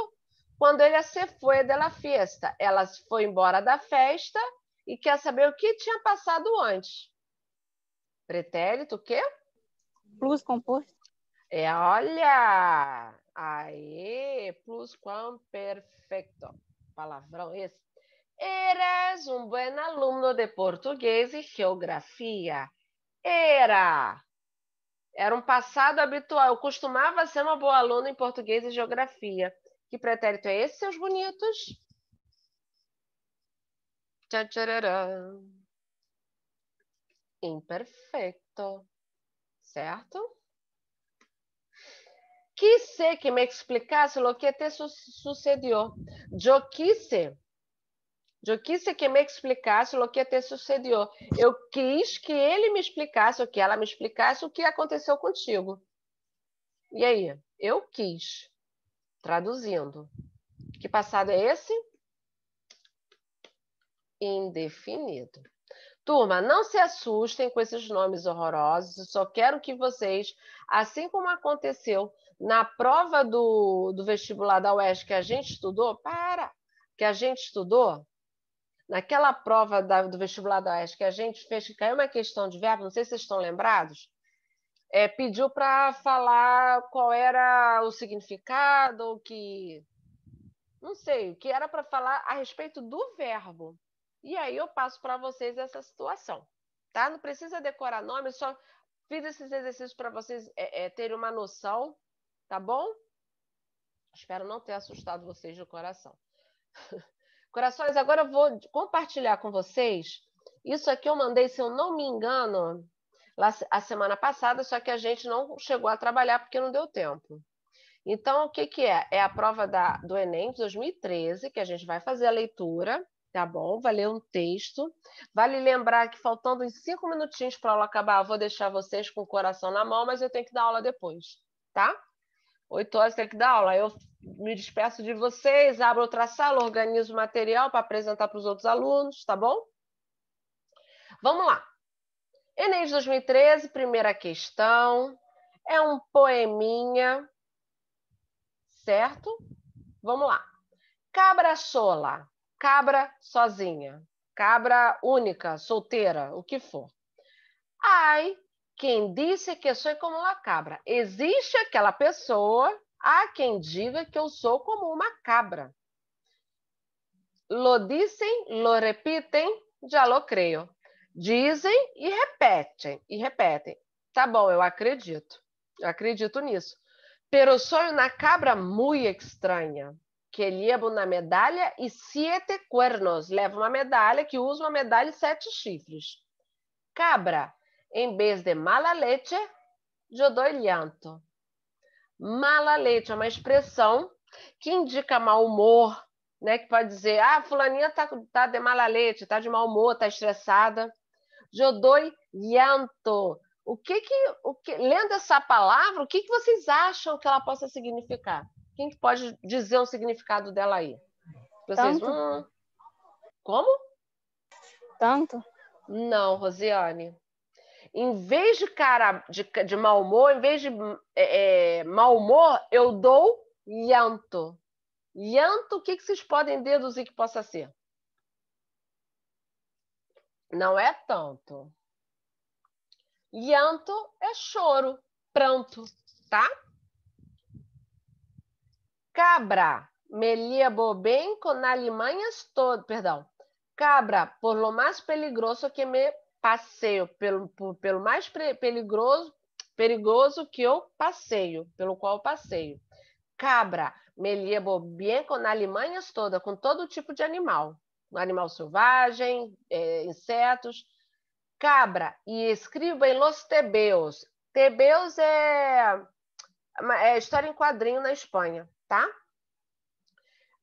quando ela se foi de la fiesta? Ela foi embora da festa e quer saber o que tinha passado antes. Pretérito o quê? Pluscomposto? Olha! Aí, plusquamperfeito. Palavrão esse. Eras um bom aluno de português e geografia. Era um passado habitual. Eu costumava ser uma boa aluna em português e geografia. Que pretérito é esse, seus bonitos? Tchararã. Imperfeito. Certo? Quise que me explicasse o que te sucedió. Eu quise que me explicasse o que te sucedió. Eu quis que ele me explicasse, ou que ela me explicasse o que aconteceu contigo. E aí? Eu quis. Traduzindo. Que passado é esse? Indefinido. Turma, não se assustem com esses nomes horrorosos. Eu só quero que vocês, assim como aconteceu na prova do vestibular da UESC que a gente estudou, naquela prova do vestibular da UESC que a gente fez, que caiu uma questão de verbo, não sei se vocês estão lembrados, pediu para falar qual era o significado, não sei, o que era para falar a respeito do verbo. E aí eu passo para vocês essa situação, tá? Não precisa decorar nome, eu só fiz esses exercícios para vocês terem uma noção, tá bom? Espero não ter assustado vocês de coração. Corações, agora eu vou compartilhar com vocês. Isso aqui eu mandei, se eu não me engano, lá a semana passada, só que a gente não chegou a trabalhar porque não deu tempo. Então, o que é? É a prova do Enem de 2013, que a gente vai fazer a leitura, tá bom? Vai ler um texto. Vale lembrar que faltando uns 5 minutinhos para a aula acabar, eu vou deixar vocês com o coração na mão, mas eu tenho que dar aula depois, tá? 8 horas tem que dar aula. Eu me despeço de vocês, abro outra sala, organizo o material para apresentar para os outros alunos, tá bom? Vamos lá. Enem de 2013, primeira questão. É um poeminha, certo? Vamos lá. Cabra sola, cabra sozinha, cabra única, solteira, o que for. Ai, quem disse que sou como uma cabra? Existe aquela pessoa, há quem diga que eu sou como uma cabra. Lo dicen, lo repitem, já lo creio. Dizem e repetem. Tá bom, eu acredito nisso. Pero soy una cabra muy extraña, que llevo una medalha e 7 cuernos. Leva uma medalha, que usa uma medalha e 7 chifres. Cabra, em vez de mala leche, yo doy llanto. Mala leche é uma expressão que indica mau humor, né? Que pode dizer, fulaninha tá de mala leche, tá de mau humor, tá estressada. Yo doy llanto. Lendo essa palavra, o que vocês acham que ela possa significar? Quem que pode dizer o significado dela aí? Vocês, Tanto. Como? Tanto. Não, Rosiane. Em vez de cara de mau humor, em vez de mau humor, eu dou llanto. Llanto, o que vocês podem deduzir que possa ser? Não é tanto. Llanto é choro, pranto, tá? Cabra, me llevo bem com Alemanhas todo, perdão. Cabra, por lo mais peligroso que me passeio, pelo mais perigoso que eu passeio, pelo qual eu passeio. Cabra, me llevo bem com Alemanhas toda, com todo tipo de animal. Animal selvagem, insetos. Cabra, e escribo em los tebeos. Tebeos é história em quadrinho na Espanha, tá?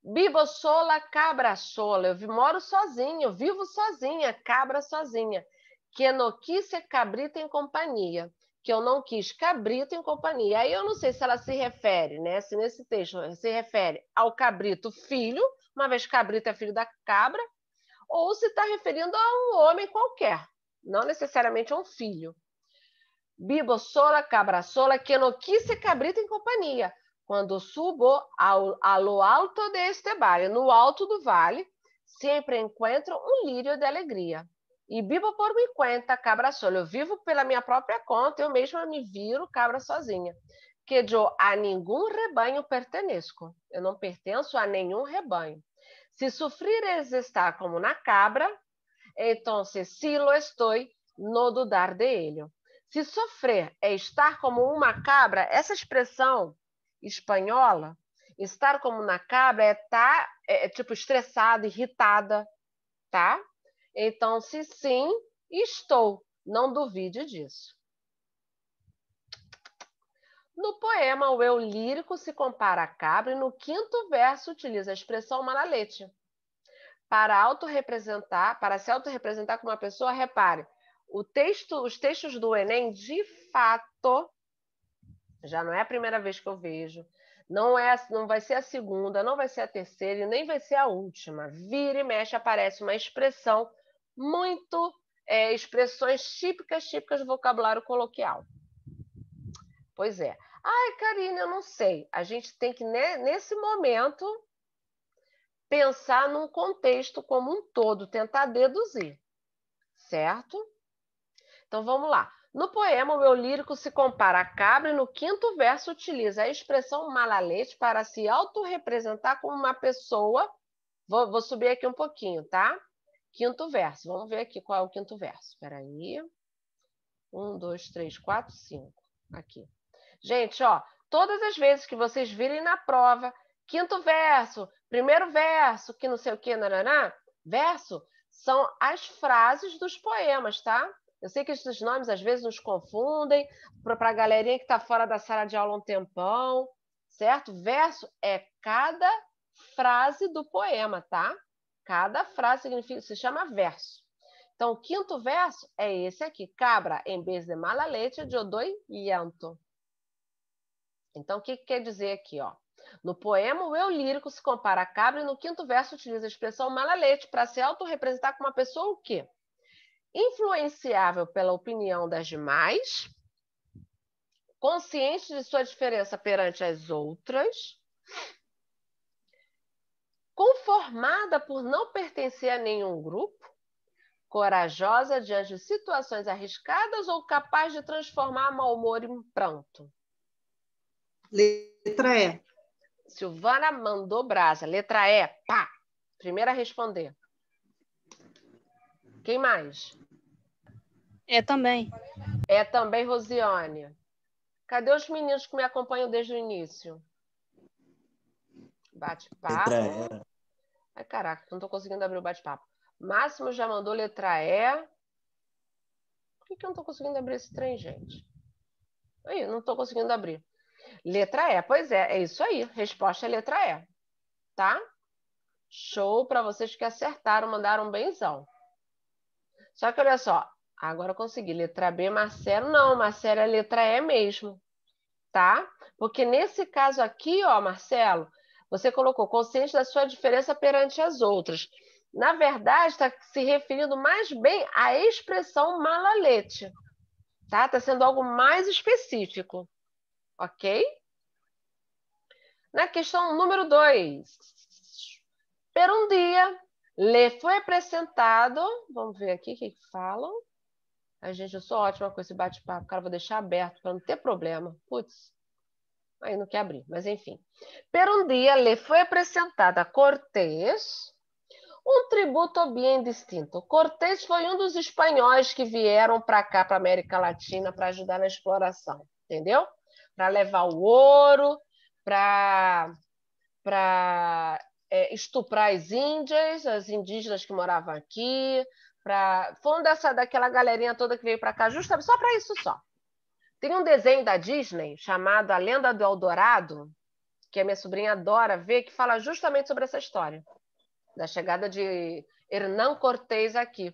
Vivo sola, cabra sola. Eu moro sozinha, eu vivo sozinha, cabra sozinha. Que não quis ser cabrito em companhia. Que eu não quis cabrito em companhia. Aí eu não sei se ela se refere, né? Se nesse texto se refere ao cabrito filho, uma vez cabrito é filho da cabra, ou se está referindo a um homem qualquer, não necessariamente a um filho. Vivo sola, cabra sola, que não quis ser cabrito em companhia. Quando subo a lo alto deste vale, no alto do vale, sempre encontro um lírio de alegria. E vivo por minha conta, cabra sola. Eu vivo pela minha própria conta, eu mesma me viro cabra sozinha. Que eu a nenhum rebanho pertenço. Eu não pertenço a nenhum rebanho. Se sofreres estar como na cabra, então se lo estou, no dudar de ele. Se sofrer é estar como uma cabra, essa expressão espanhola, estar como na cabra é estar tipo estressada, irritada, tá? Então, se sim, estou. Não duvide disso. No poema, o eu lírico se compara à cabra e no quinto verso utiliza a expressão malalete. Para se autorrepresentar como uma pessoa, repare, os textos do Enem, de fato, já não é a primeira vez que eu vejo, não vai ser a segunda, não vai ser a terceira e nem vai ser a última. Vira e mexe, aparece uma expressão expressões típicas do vocabulário coloquial. Pois é. Ai, Karine, eu não sei. A gente tem que, nesse momento, pensar num contexto como um todo, tentar deduzir, certo? Então, vamos lá. No poema, o eu lírico se compara à cabra e no quinto verso utiliza a expressão malalete para se autorrepresentar como uma pessoa. Vou subir aqui um pouquinho, tá? Quinto verso. Vamos ver aqui qual é o quinto verso. Espera aí. 1, 2, 3, 4, 5. Aqui. Gente, ó, todas as vezes que vocês virem na prova, quinto verso, primeiro verso, que não sei o que, nananá, verso, são as frases dos poemas, tá? Eu sei que esses nomes às vezes nos confundem, para a galerinha que está fora da sala de aula um tempão, certo? Verso é cada frase do poema, tá? Cada frase se chama verso. Então, o quinto verso é esse aqui. Cabra, em vez de mala leche, eu dou llanto. Então, o que quer dizer aqui? Ó? No poema, o eu lírico se compara a cabra e no quinto verso utiliza a expressão malalete para se autorrepresentar como uma pessoa o quê? Influenciável pela opinião das demais, consciente de sua diferença perante as outras, conformada por não pertencer a nenhum grupo, corajosa diante de situações arriscadas ou capaz de transformar mau humor em pranto. Letra E. Silvana mandou brasa. Letra E, pá! Primeira a responder. Quem mais? É também. É também Rosiane. Cadê os meninos que me acompanham desde o início? Bate-papo. Letra E. Ai, caraca, não estou conseguindo abrir o bate-papo. Máximo já mandou letra E. Por que eu não estou conseguindo abrir esse trem, gente? Aí, não estou conseguindo abrir. Letra E, pois é isso aí. Resposta é letra E. Tá? Show para vocês que acertaram, mandaram benzão. Só que olha só, Agora eu consegui. Letra B, Marcelo. Não, Marcelo é letra E mesmo, tá? Porque nesse caso aqui, ó, Marcelo, você colocou consciente da sua diferença perante as outras. Na verdade, está se referindo mais bem à expressão malalete, tá? Está sendo algo mais específico, ok? Na questão número 2. Per um dia, lhe foi apresentado... Vamos ver aqui o que falam. Ai, gente, eu sou ótima com esse bate-papo. Cara, vou deixar aberto para não ter problema. Putz, aí não quer abrir, mas enfim. Per um dia, lhe foi apresentada a Cortés um tributo bem distinto. Cortés foi um dos espanhóis que vieram para cá, para a América Latina, para ajudar na exploração, entendeu? Para levar o ouro, para estuprar as indígenas que moravam aqui, foi daquela galerinha toda que veio para cá, justamente só para isso só. Tem um desenho da Disney chamado A Lenda do Eldorado, que a minha sobrinha adora ver, que fala justamente sobre essa história, da chegada de Hernán Cortés aqui,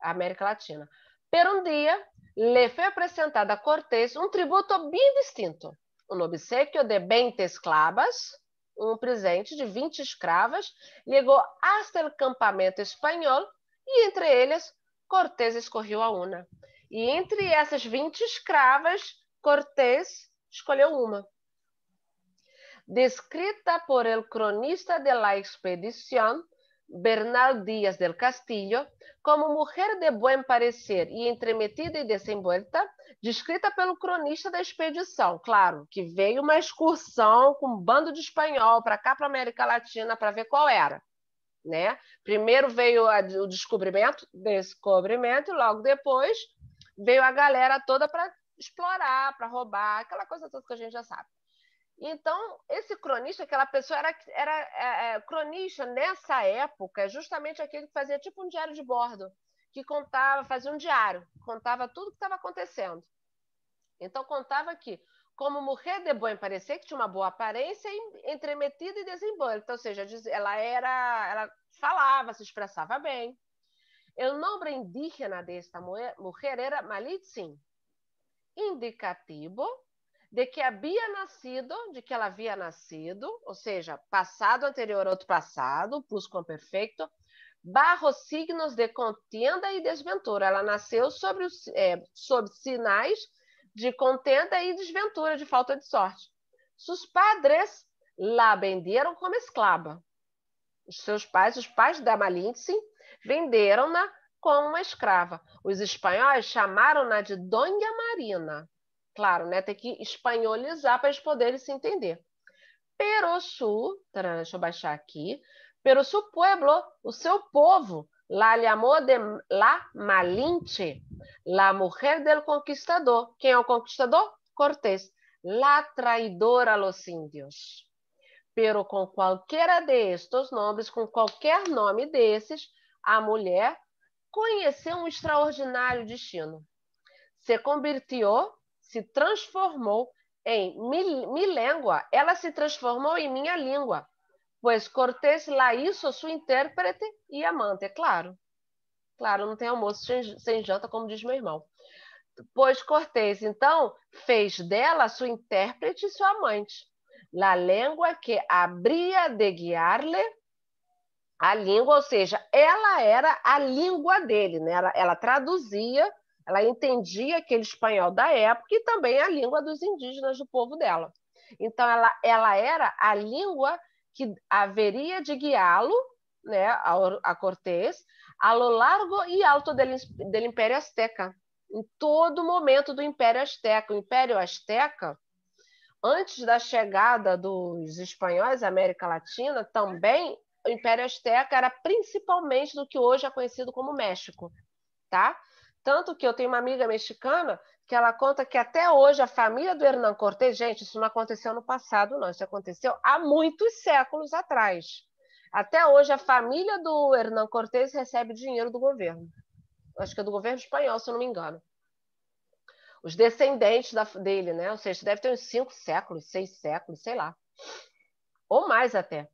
à América Latina. Per um dia, lhe foi apresentado a Cortés um tributo bem distinto, um obsequio de 20 esclavas, um presente de 20 escravas, chegou hasta o campamento espanhol e entre eles, Cortés escolheu a uma. E entre essas 20 escravas, Cortés escolheu uma. Descrita por el cronista de la expedición, Bernal Díaz del Castillo, como mulher de bom parecer e entremetida e desenvolta, descrita pelo cronista da expedição, claro, que veio uma excursão com um bando de espanhol para cá, para a América Latina, para ver qual era. Né? Primeiro veio o descobrimento, e logo depois veio a galera toda para explorar, para roubar, aquela coisa toda que a gente já sabe. Então, esse cronista, aquela pessoa era cronista nessa época, é justamente aquele que fazia tipo um diário de bordo, que fazia um diário, contava tudo o que estava acontecendo. Então, contava que, como mulher de bom parecer, que tinha uma boa aparência, entremetida e desenvolta, ou seja, ela falava, se expressava bem. O nome indígena desta mulher era Malitzin, indicativo de que ela havia nascido, ou seja, passado anterior a outro passado, pluscuamperfeito, barro signos de contenda e desventura. Ela nasceu sob sinais de contenda e desventura, de falta de sorte. Sus padres la venderam como escrava. Os pais da Malinche, venderam-na como uma escrava. Os espanhóis chamaram-na de Dona Marina. Claro, né? Tem que espanholizar para eles poderem se entender. Pero su, deixa eu baixar aqui. Pero su pueblo, o seu povo, la llamó de la Malinche, la mujer del conquistador. Quem é o conquistador? Cortés. La traidora a los indios. Pero com qualquer destes nomes, com qualquer nome desses, a mulher conheceu um extraordinário destino. Se transformou em mi lengua. Ela se transformou em minha língua. Pois Cortés la hizo su intérprete e amante. Claro. Claro, não tem almoço sem janta, como diz meu irmão. Pois Cortés, então, fez dela sua intérprete e sua amante. La lengua que habría de guiar-lhe, a língua, ou seja, ela era a língua dele, né? Ela traduzia, ela entendia aquele espanhol da época e também a língua dos indígenas do povo dela. Então, ela era a língua que haveria de guiá-lo, né, a Cortés, a lo largo e alto del Império Azteca, em todo momento do Império Azteca. O Império Azteca, antes da chegada dos espanhóis à América Latina, também o Império Azteca era principalmente do que hoje é conhecido como México, tá? Tanto que eu tenho uma amiga mexicana que ela conta que até hoje a família do Hernán Cortés, gente, isso não aconteceu no passado, não, isso aconteceu há muitos séculos atrás. Até hoje a família do Hernán Cortés recebe dinheiro do governo. Acho que é do governo espanhol, se eu não me engano. Os descendentes dele, né? Ou seja, deve ter uns 5 séculos, 6 séculos, sei lá. Ou mais até.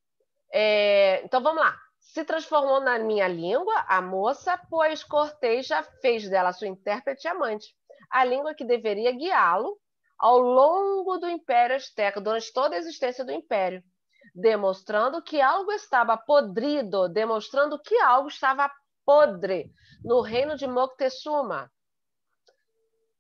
Então, vamos lá. Se transformou na minha língua, a moça, pois Cortês já fez dela sua intérprete e amante. A língua que deveria guiá-lo ao longo do Império Azteca, durante toda a existência do Império, demonstrando que algo estava podrido, demonstrando que algo estava podre no reino de Moctezuma.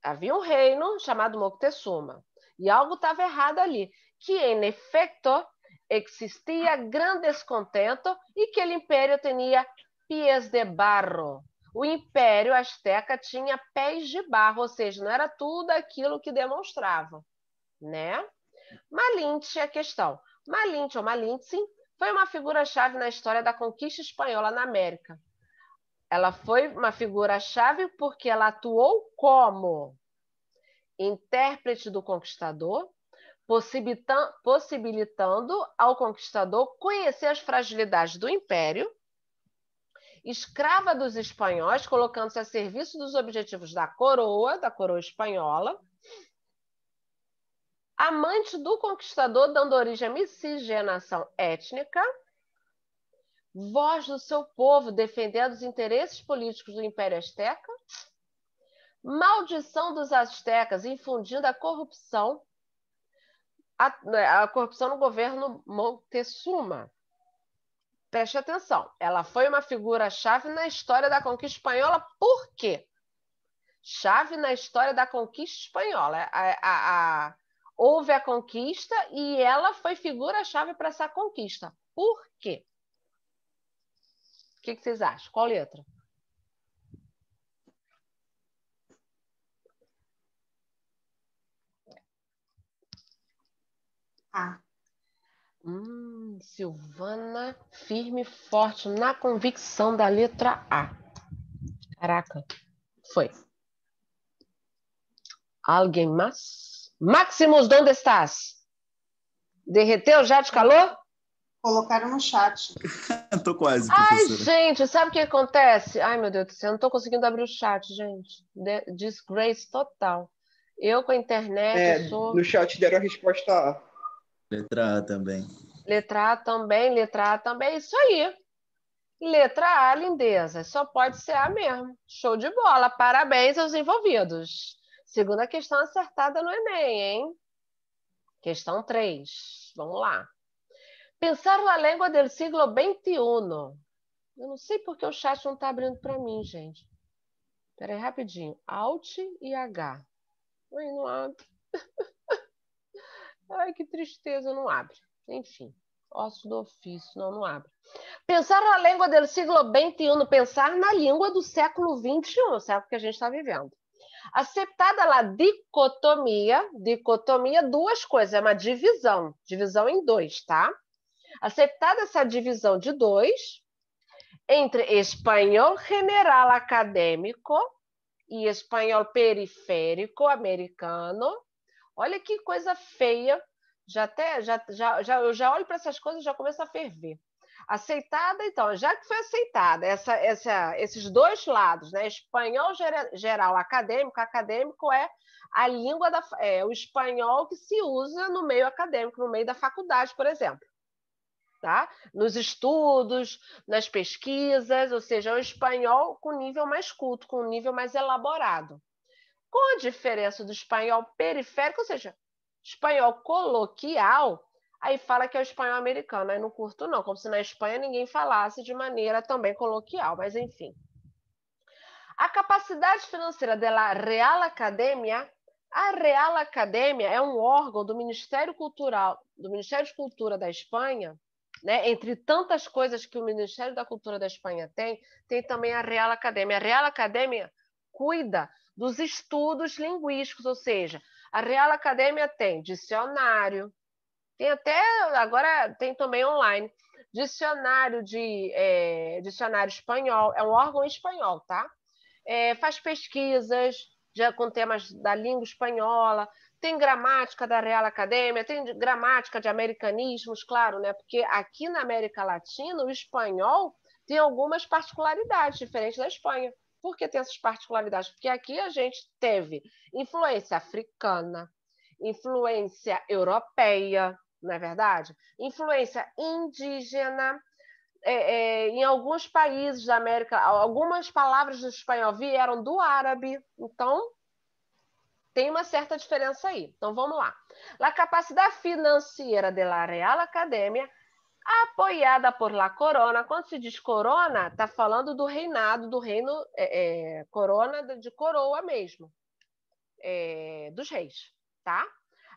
Havia um reino chamado Moctezuma, e algo estava errado ali, que, em efeito, existia gran descontento e que o império tinha pies de barro. O império azteca tinha pés de barro, ou seja, não era tudo aquilo que demonstrava, né? Malinche é a questão. Malinche ou Malintzin foi uma figura-chave na história da conquista espanhola na América. Ela foi uma figura-chave porque ela atuou como intérprete do conquistador, possibilitando ao conquistador conhecer as fragilidades do império, escrava dos espanhóis, colocando-se a serviço dos objetivos da coroa espanhola, amante do conquistador, dando origem à miscigenação étnica, voz do seu povo, defendendo os interesses políticos do Império Azteca, maldição dos aztecas, infundindo a corrupção no governo Moctezuma. Preste atenção, ela foi uma figura-chave na história da conquista espanhola. Por quê? Chave na história da conquista espanhola. Houve a conquista e ela foi figura-chave para essa conquista. Por quê? O que vocês acham? Qual letra? A. Silvana, firme e forte na convicção da letra A. Caraca, foi. Alguém mais? Maximus, onde estás? Derreteu já de calor? Colocaram no chat. Tô quase, Ai, professora. gente, sabe o que acontece? Ai, meu Deus do céu, eu não tô conseguindo abrir o chat, gente. Disgrace total. Eu com a internet sou... No chat deram a resposta A. Letra A também. Letra A também, letra A também, isso aí. Letra A, lindeza. Só pode ser A mesmo. Show de bola. Parabéns aos envolvidos. Segunda questão acertada no Enem, hein? Questão 3. Vamos lá. Pensar na língua do século XXI. Eu não sei porque o chat não está abrindo para mim, gente. Espera aí, rapidinho. Alt e H. Ai, não abre. Ai, que tristeza, não abre. Enfim, osso do ofício, não abre. Pensar na língua do século XXI, pensar na língua do século XXI, o século que a gente está vivendo. Aceitada a dicotomia, duas coisas, é uma divisão em dois, tá? Aceitada essa divisão de dois, entre espanhol general acadêmico e espanhol periférico americano. Olha que coisa feia. Eu já olho para essas coisas e já começo a ferver. Aceitada, então, já que foi aceitada esses dois lados, né? Espanhol geral acadêmico é a língua o espanhol que se usa no meio acadêmico, no meio da faculdade, por exemplo. Tá? Nos estudos, nas pesquisas, ou seja, é o espanhol com nível mais culto, com nível mais elaborado. Com a diferença do espanhol periférico, ou seja, espanhol coloquial, aí fala que é o espanhol americano, aí não curto não, como se na Espanha ninguém falasse de maneira também coloquial, mas enfim. A capacidade financeira da Real Academia, a Real Academia é um órgão do Ministério de Cultura da Espanha, né? Entre tantas coisas que o Ministério da Cultura da Espanha tem também a Real Academia. A Real Academia cuida dos estudos linguísticos, ou seja, a Real Academia tem dicionário, tem até, agora tem também online, dicionário espanhol, é um órgão espanhol, tá? Faz pesquisas já com temas da língua espanhola, tem gramática da Real Academia, tem gramática de americanismos, claro, né? Porque aqui na América Latina, o espanhol tem algumas particularidades diferentes da Espanha. Por que tem essas particularidades? Porque aqui a gente teve influência africana, influência europeia, não é verdade? Influência indígena, em alguns países da América, algumas palavras do espanhol vieram do árabe, então tem uma certa diferença aí. Então vamos lá. La capacidade financeira de la Real Academia, apoiada por la Corona. Quando se diz corona, está falando do reinado, do reino, corona de coroa mesmo, dos reis, tá?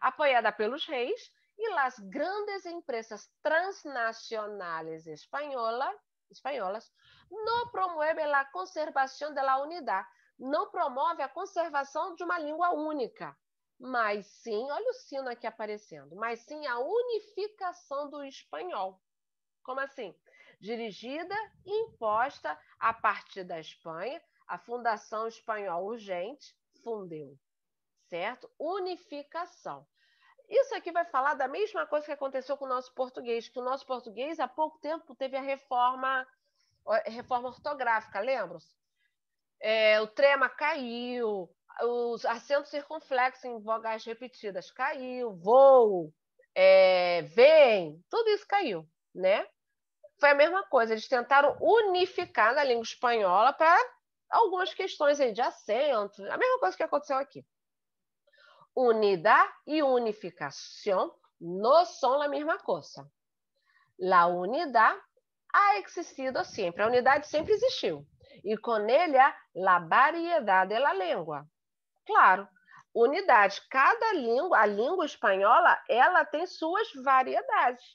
Apoiada pelos reis e las grandes empresas transnacionales espanholas não promovem a conservação da unidade, não promove a conservação de uma língua única, mas sim, olha o sino aqui aparecendo, mas sim a unificação do espanhol. Como assim? Dirigida e imposta a partir da Espanha, a Fundação Espanhol Urgente fundeu, certo? Unificação. Isso aqui vai falar da mesma coisa que aconteceu com o nosso português, que o nosso português há pouco tempo teve a reforma ortográfica, lembram-se? O trema caiu, os acentos circunflexos em vogais repetidas caiu, voo, vem, tudo isso caiu, né? Foi a mesma coisa, eles tentaram unificar na língua espanhola para algumas questões aí de acentos, a mesma coisa que aconteceu aqui. Unidade e unificação não são a mesma coisa. La unidade ha existido sempre, a unidade sempre existiu. E com ela, la variedade da língua. Claro, unidade, cada língua, a língua espanhola, ela tem suas variedades.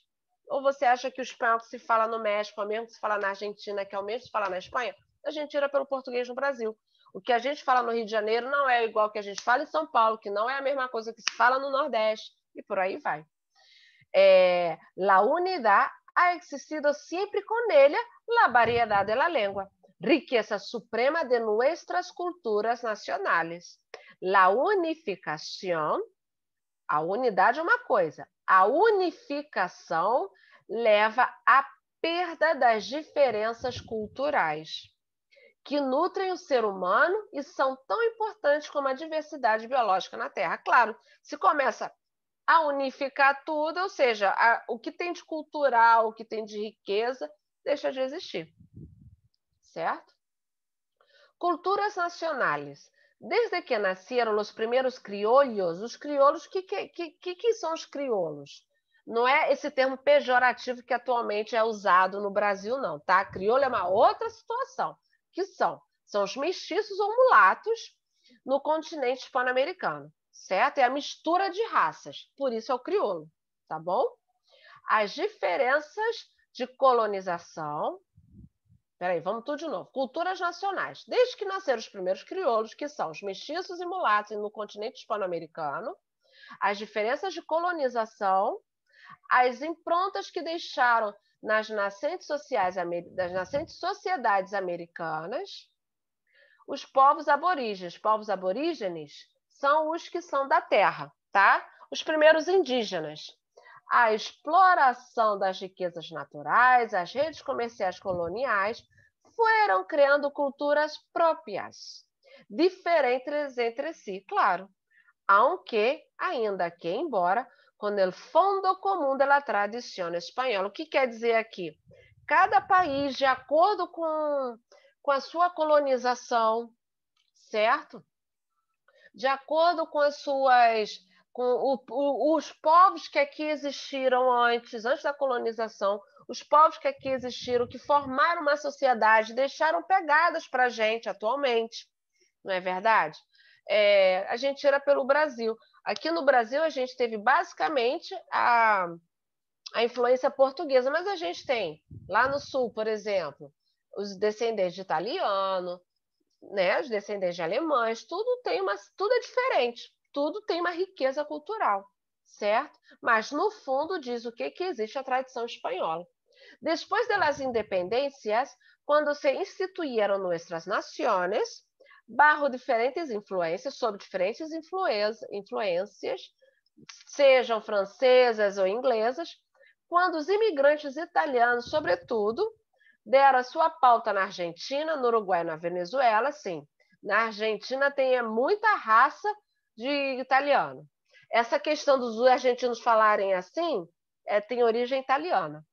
Ou você acha que o espanhol que se fala no México é o mesmo que se fala na Argentina, que é o mesmo que se fala na Espanha? A gente tira pelo português no Brasil. O que a gente fala no Rio de Janeiro não é igual que a gente fala em São Paulo, que não é a mesma coisa que se fala no Nordeste, e por aí vai. La unidade ha existido sempre com ela la variedade da língua, riqueza suprema de nuestras culturas nacionales. La unificação, a unidade é uma coisa, a unificação leva à perda das diferenças culturais, que nutrem o ser humano e são tão importantes como a diversidade biológica na Terra. Claro, se começa a unificar tudo, ou seja, o que tem de cultural, o que tem de riqueza, deixa de existir. Certo? Culturas nacionais. Desde que nasceram os primeiros criollos, os crioulos, o que são os crioulos? Não é esse termo pejorativo que atualmente é usado no Brasil, não, tá? Crioulo é uma outra situação. Que são os mestiços ou mulatos no continente hispano-americano, certo? É a mistura de raças, por isso é o crioulo, tá bom? As diferenças de colonização. Peraí, vamos tudo de novo. Culturas nacionais. Desde que nasceram os primeiros crioulos, que são os mestiços e mulatos no continente hispano-americano, as diferenças de colonização, as improntas que deixaram nas nascentes sociedades americanas, os povos aborígenes. Povos aborígenes são os que são da terra, tá? Os primeiros indígenas. A exploração das riquezas naturais, as redes comerciais coloniais foram criando culturas próprias, diferentes entre si, claro, aunque, ainda que, embora, com o fundo comum da tradição espanhola. O que quer dizer aqui? Cada país, de acordo com a sua colonização, certo? De acordo com as suas... os povos que aqui existiram antes da colonização, os povos que aqui existiram, que formaram uma sociedade, deixaram pegadas para a gente atualmente, não é verdade? A gente tira pelo Brasil. Aqui no Brasil, a gente teve basicamente a influência portuguesa, mas a gente tem, lá no sul, por exemplo, os descendentes de italiano, né, os descendentes de alemães, tudo é diferente. Tudo tem uma riqueza cultural, certo? Mas, no fundo, diz o que existe a tradição espanhola. Depois das independências, quando se instituíram nossas nações, bajo diferentes influências, sob diferentes influências, sejam francesas ou inglesas, quando os imigrantes italianos, sobretudo, deram a sua pauta na Argentina, no Uruguai e na Venezuela, sim. Na Argentina tem muita raça de italiano. Essa questão dos argentinos falarem assim tem origem italiana.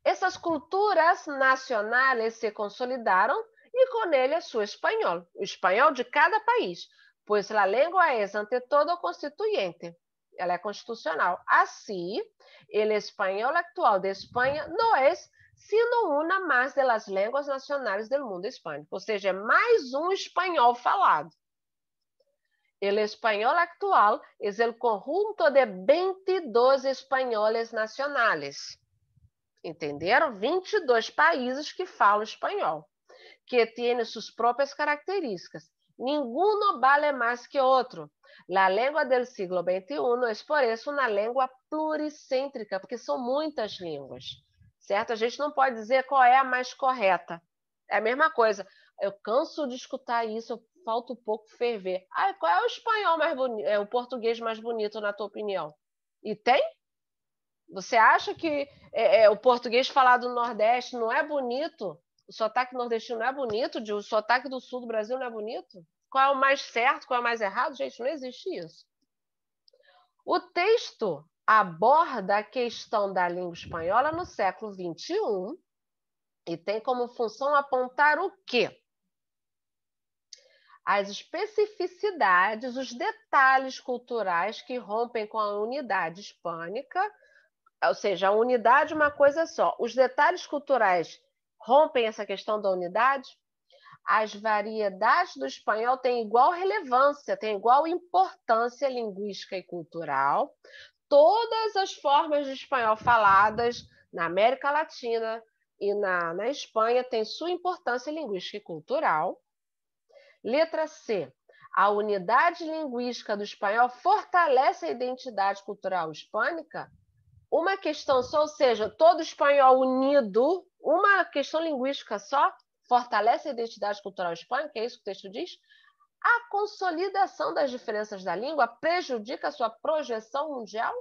Essas culturas nacionais se consolidaram e com elas su espanhol, o espanhol de cada país, pois a língua é, ante todo, constituinte. Ela é constitucional. Assim, o espanhol atual de Espanha não é sino uma mais das línguas nacionais do mundo hispânico, ou seja, é mais um espanhol falado. O espanhol actual é o conjunto de 22 espanhóis nacionais. Entenderam? 22 países que falam espanhol, que têm suas próprias características. Nenhum vale mais que outro. A língua do século XXI é, por isso, uma língua pluricêntrica, porque são muitas línguas, certo? A gente não pode dizer qual é a mais correta. É a mesma coisa. Eu canso de escutar isso, eu falta um pouco ferver. Ah, qual é o espanhol mais bonito, o português mais bonito, na tua opinião? E tem? Você acha que o português falado no Nordeste não é bonito? O sotaque nordestino não é bonito? O sotaque do sul do Brasil não é bonito? Qual é o mais certo, qual é o mais errado? Gente, não existe isso. O texto aborda a questão da língua espanhola no século XXI e tem como função apontar o quê? As especificidades, os detalhes culturais que rompem com a unidade hispânica, ou seja, a unidade é uma coisa só. Os detalhes culturais rompem essa questão da unidade? As variedades do espanhol têm igual relevância, têm igual importância linguística e cultural. Todas as formas de espanhol faladas na América Latina e na Espanha têm sua importância linguística e cultural. Letra C. A unidade linguística do espanhol fortalece a identidade cultural hispânica? Uma questão só, ou seja, todo espanhol unido, uma questão linguística só, fortalece a identidade cultural hispânica? É isso que o texto diz? A consolidação das diferenças da língua prejudica a sua projeção mundial?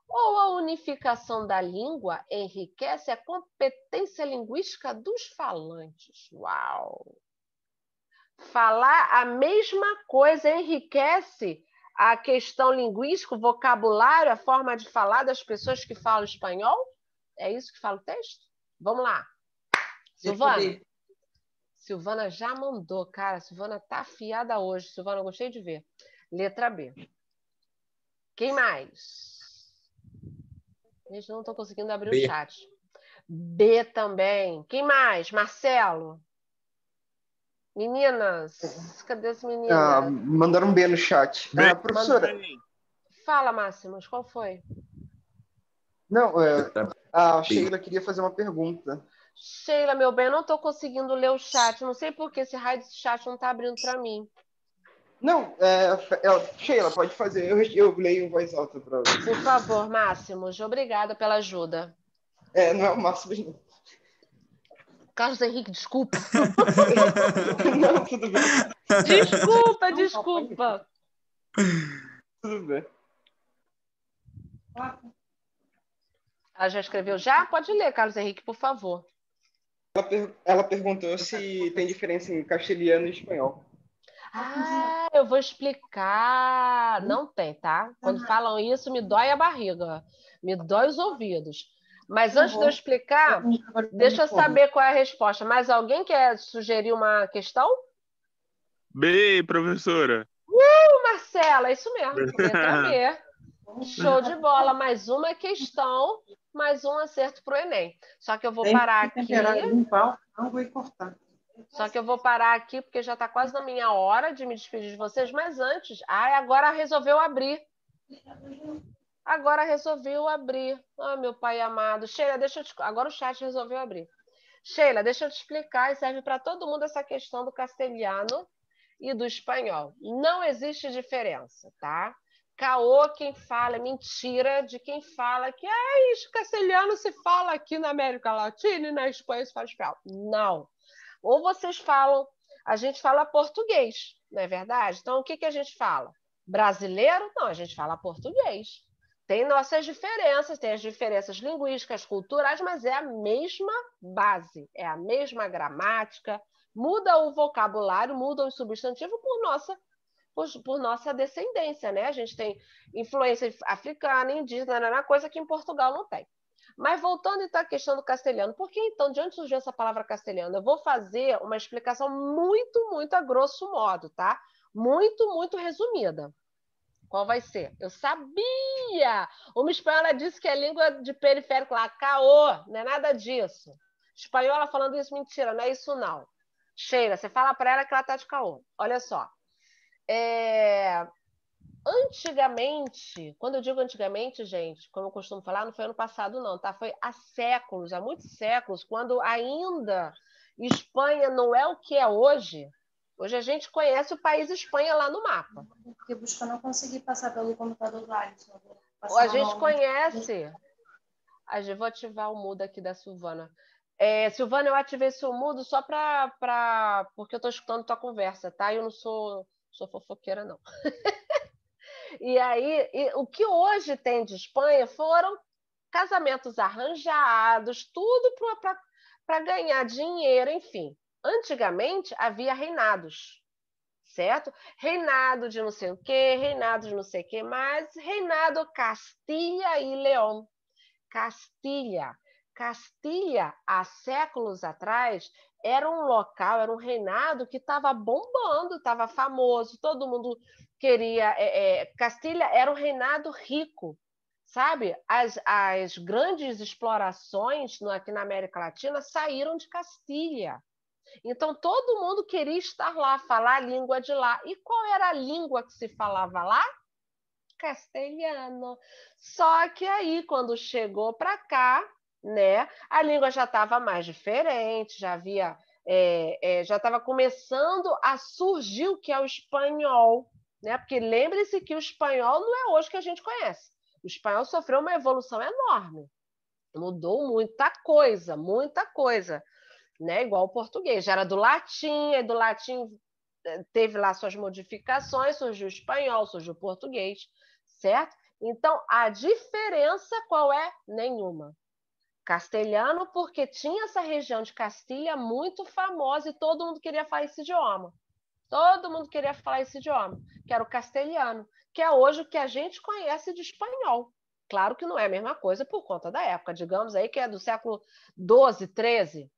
Ou a unificação da língua enriquece a competência linguística dos falantes? Uau! Falar a mesma coisa enriquece a questão linguística, o vocabulário, a forma de falar das pessoas que falam espanhol? É isso que fala o texto? Vamos lá. Silvana. Silvana já mandou, cara. Silvana tá afiada hoje. Silvana, eu gostei de ver. Letra B. Quem mais? Gente, não estou conseguindo abrir B. o chat. B também. Quem mais? Marcelo. Meninas, cadê as meninas? Mandaram um B no chat. Professora. Fala, Máximos, qual foi? Não, a Sheila queria fazer uma pergunta. Sheila, meu bem, eu não estou conseguindo ler o chat. Não sei por que esse raio desse chat não está abrindo para mim. Não, Sheila, pode fazer. Eu leio em voz alta para você. Por favor, Máximos, obrigada pela ajuda. Não é o máximo. Carlos Henrique, desculpa. Não, tudo bem. Desculpa. Tudo bem. Ela já escreveu já? Pode ler, Carlos Henrique, por favor. Ela perguntou se tem diferença em castelhano e espanhol. Ah, eu vou explicar. Não tem, tá? Quando falam isso, me dói a barriga. Me dói os ouvidos. Mas antes de eu explicar, deixa eu saber qual é a resposta. Mais alguém quer sugerir uma questão? B, professora. Marcela, é isso mesmo. Letra B. Show de bola. Mais uma questão, mais um acerto para o Enem. Só que eu vou parar aqui. Não vou cortar. Só que eu vou parar aqui, porque já está quase na minha hora de me despedir de vocês. Mas antes... agora resolveu abrir. Agora resolveu abrir. Meu pai amado. Sheila, agora o chat resolveu abrir. Sheila, deixa eu te explicar, e serve para todo mundo essa questão do castelhano e do espanhol. Não existe diferença, tá? Caô quem fala, é mentira de quem fala que castelhano se fala aqui na América Latina e na Espanha se fala espanhol. Não. Ou vocês falam, a gente fala português, não é verdade? Então, o que a gente fala? Brasileiro? Não, a gente fala português. Tem nossas diferenças, tem as diferenças linguísticas, culturais, mas é a mesma base, é a mesma gramática, muda o vocabulário, muda o substantivo por nossa descendência, né? A gente tem influência africana, indígena, coisa que em Portugal não tem. Mas voltando então à questão do castelhano, por que então, de onde surgiu essa palavra castelhano? Eu vou fazer uma explicação muito, muito a grosso modo, tá? Muito, muito resumida. Qual vai ser? Eu sabia! Uma espanhola disse que é língua de periférico lá, caô, não é nada disso. Espanhola falando isso, mentira, não é isso não. Sheila, você fala para ela que ela tá de caô. Olha só. Antigamente, quando eu digo antigamente, gente, como eu costumo falar, não foi ano passado não, tá? Foi há séculos, há muitos séculos, quando ainda Espanha não é o que é hoje. Hoje a gente conhece o país Espanha lá no mapa. Porque busca não conseguir passar pelo computador do Alisson. A gente conhece. Vou ativar o mudo aqui da Silvana. Silvana, eu ativei seu mudo só porque eu estou escutando tua conversa, tá? Eu não sou fofoqueira, não. E aí, o que hoje tem de Espanha foram casamentos arranjados, tudo para ganhar dinheiro, enfim. Antigamente havia reinados, certo? Reinado de não sei o quê, reinado de não sei o quê, mas reinado Castilha e León. Castilha, há séculos atrás, era um local, era um reinado que estava bombando, estava famoso, todo mundo queria. Castilha era um reinado rico, sabe? As grandes explorações aqui na América Latina saíram de Castilha. Então, todo mundo queria estar lá, falar a língua de lá. E qual era a língua que se falava lá? Castelhano. Só que aí, quando chegou para cá, né, a língua já estava mais diferente, já estava começando a surgir o que é o espanhol, né? Porque lembre-se que o espanhol não é hoje que a gente conhece. O espanhol sofreu uma evolução enorme, mudou muita coisa, né? Igual o português, já era do latim, e do latim teve lá suas modificações, surgiu o espanhol, surgiu o português, certo? Então, a diferença qual é? Nenhuma. Castelhano, porque tinha essa região de Castilha muito famosa e todo mundo queria falar esse idioma. Todo mundo queria falar esse idioma, que era o castelhano, que é hoje o que a gente conhece de espanhol. Claro que não é a mesma coisa por conta da época, digamos aí que é do século XII, XIII,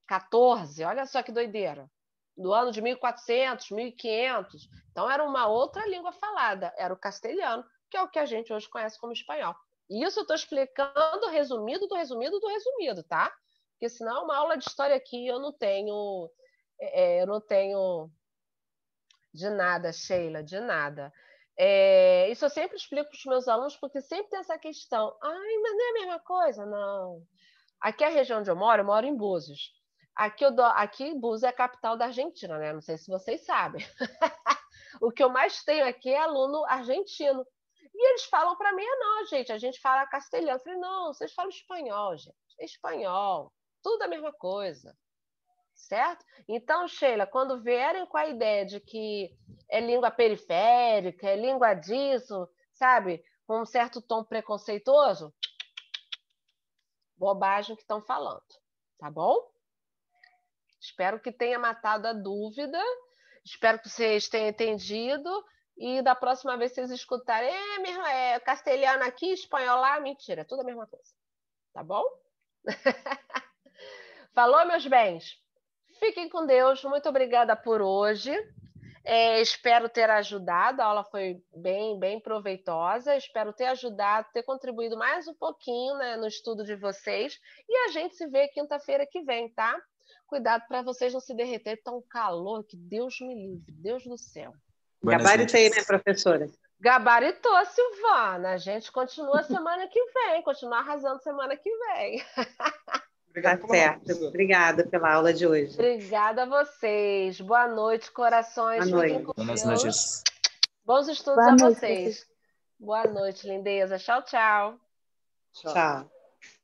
XIV, olha só que doideira. Do ano de 1400, 1500. Então, era uma outra língua falada, era o castelhano, que é o que a gente hoje conhece como espanhol. E isso eu estou explicando resumido, tá? Porque senão uma aula de história aqui eu não tenho de nada, Sheila, de nada. Isso eu sempre explico para os meus alunos, porque sempre tem essa questão. Ai, mas não é a mesma coisa? Não. Aqui é a região onde eu moro em Búzios. Aqui Búzios é a capital da Argentina, né? Não sei se vocês sabem. O que eu mais tenho aqui é aluno argentino. E eles falam para mim, não, gente, a gente fala castelhano. Eu falei, não, vocês falam espanhol, gente. Espanhol, tudo a mesma coisa. Certo? Então, Sheila, quando vierem com a ideia de que é língua periférica, é língua disso, sabe? Com um certo tom preconceituoso, bobagem que estão falando, tá bom? Espero que tenha matado a dúvida, espero que vocês tenham entendido e da próxima vez vocês escutarem, castelhano aqui, espanhol lá, mentira, é tudo a mesma coisa, tá bom? Falou, meus bens? Fiquem com Deus, muito obrigada por hoje. Espero ter ajudado, a aula foi bem, bem proveitosa. Espero ter ajudado, ter contribuído mais um pouquinho, né, no estudo de vocês. E a gente se vê quinta-feira que vem, tá? Cuidado para vocês não se derreter, tão calor que Deus me livre, Deus do céu. Gabaritei, né, professora? Gabaritou, Silvana. A gente continua semana que vem, continua arrasando semana que vem. Tá certo. Obrigada pela aula de hoje. Obrigada a vocês. Boa noite, corações. Boa noite. Fiquem com Boas Deus. noites. Bons estudos Boa a noite, vocês. Boa noite, lindeza. Tchau, tchau. Tchau.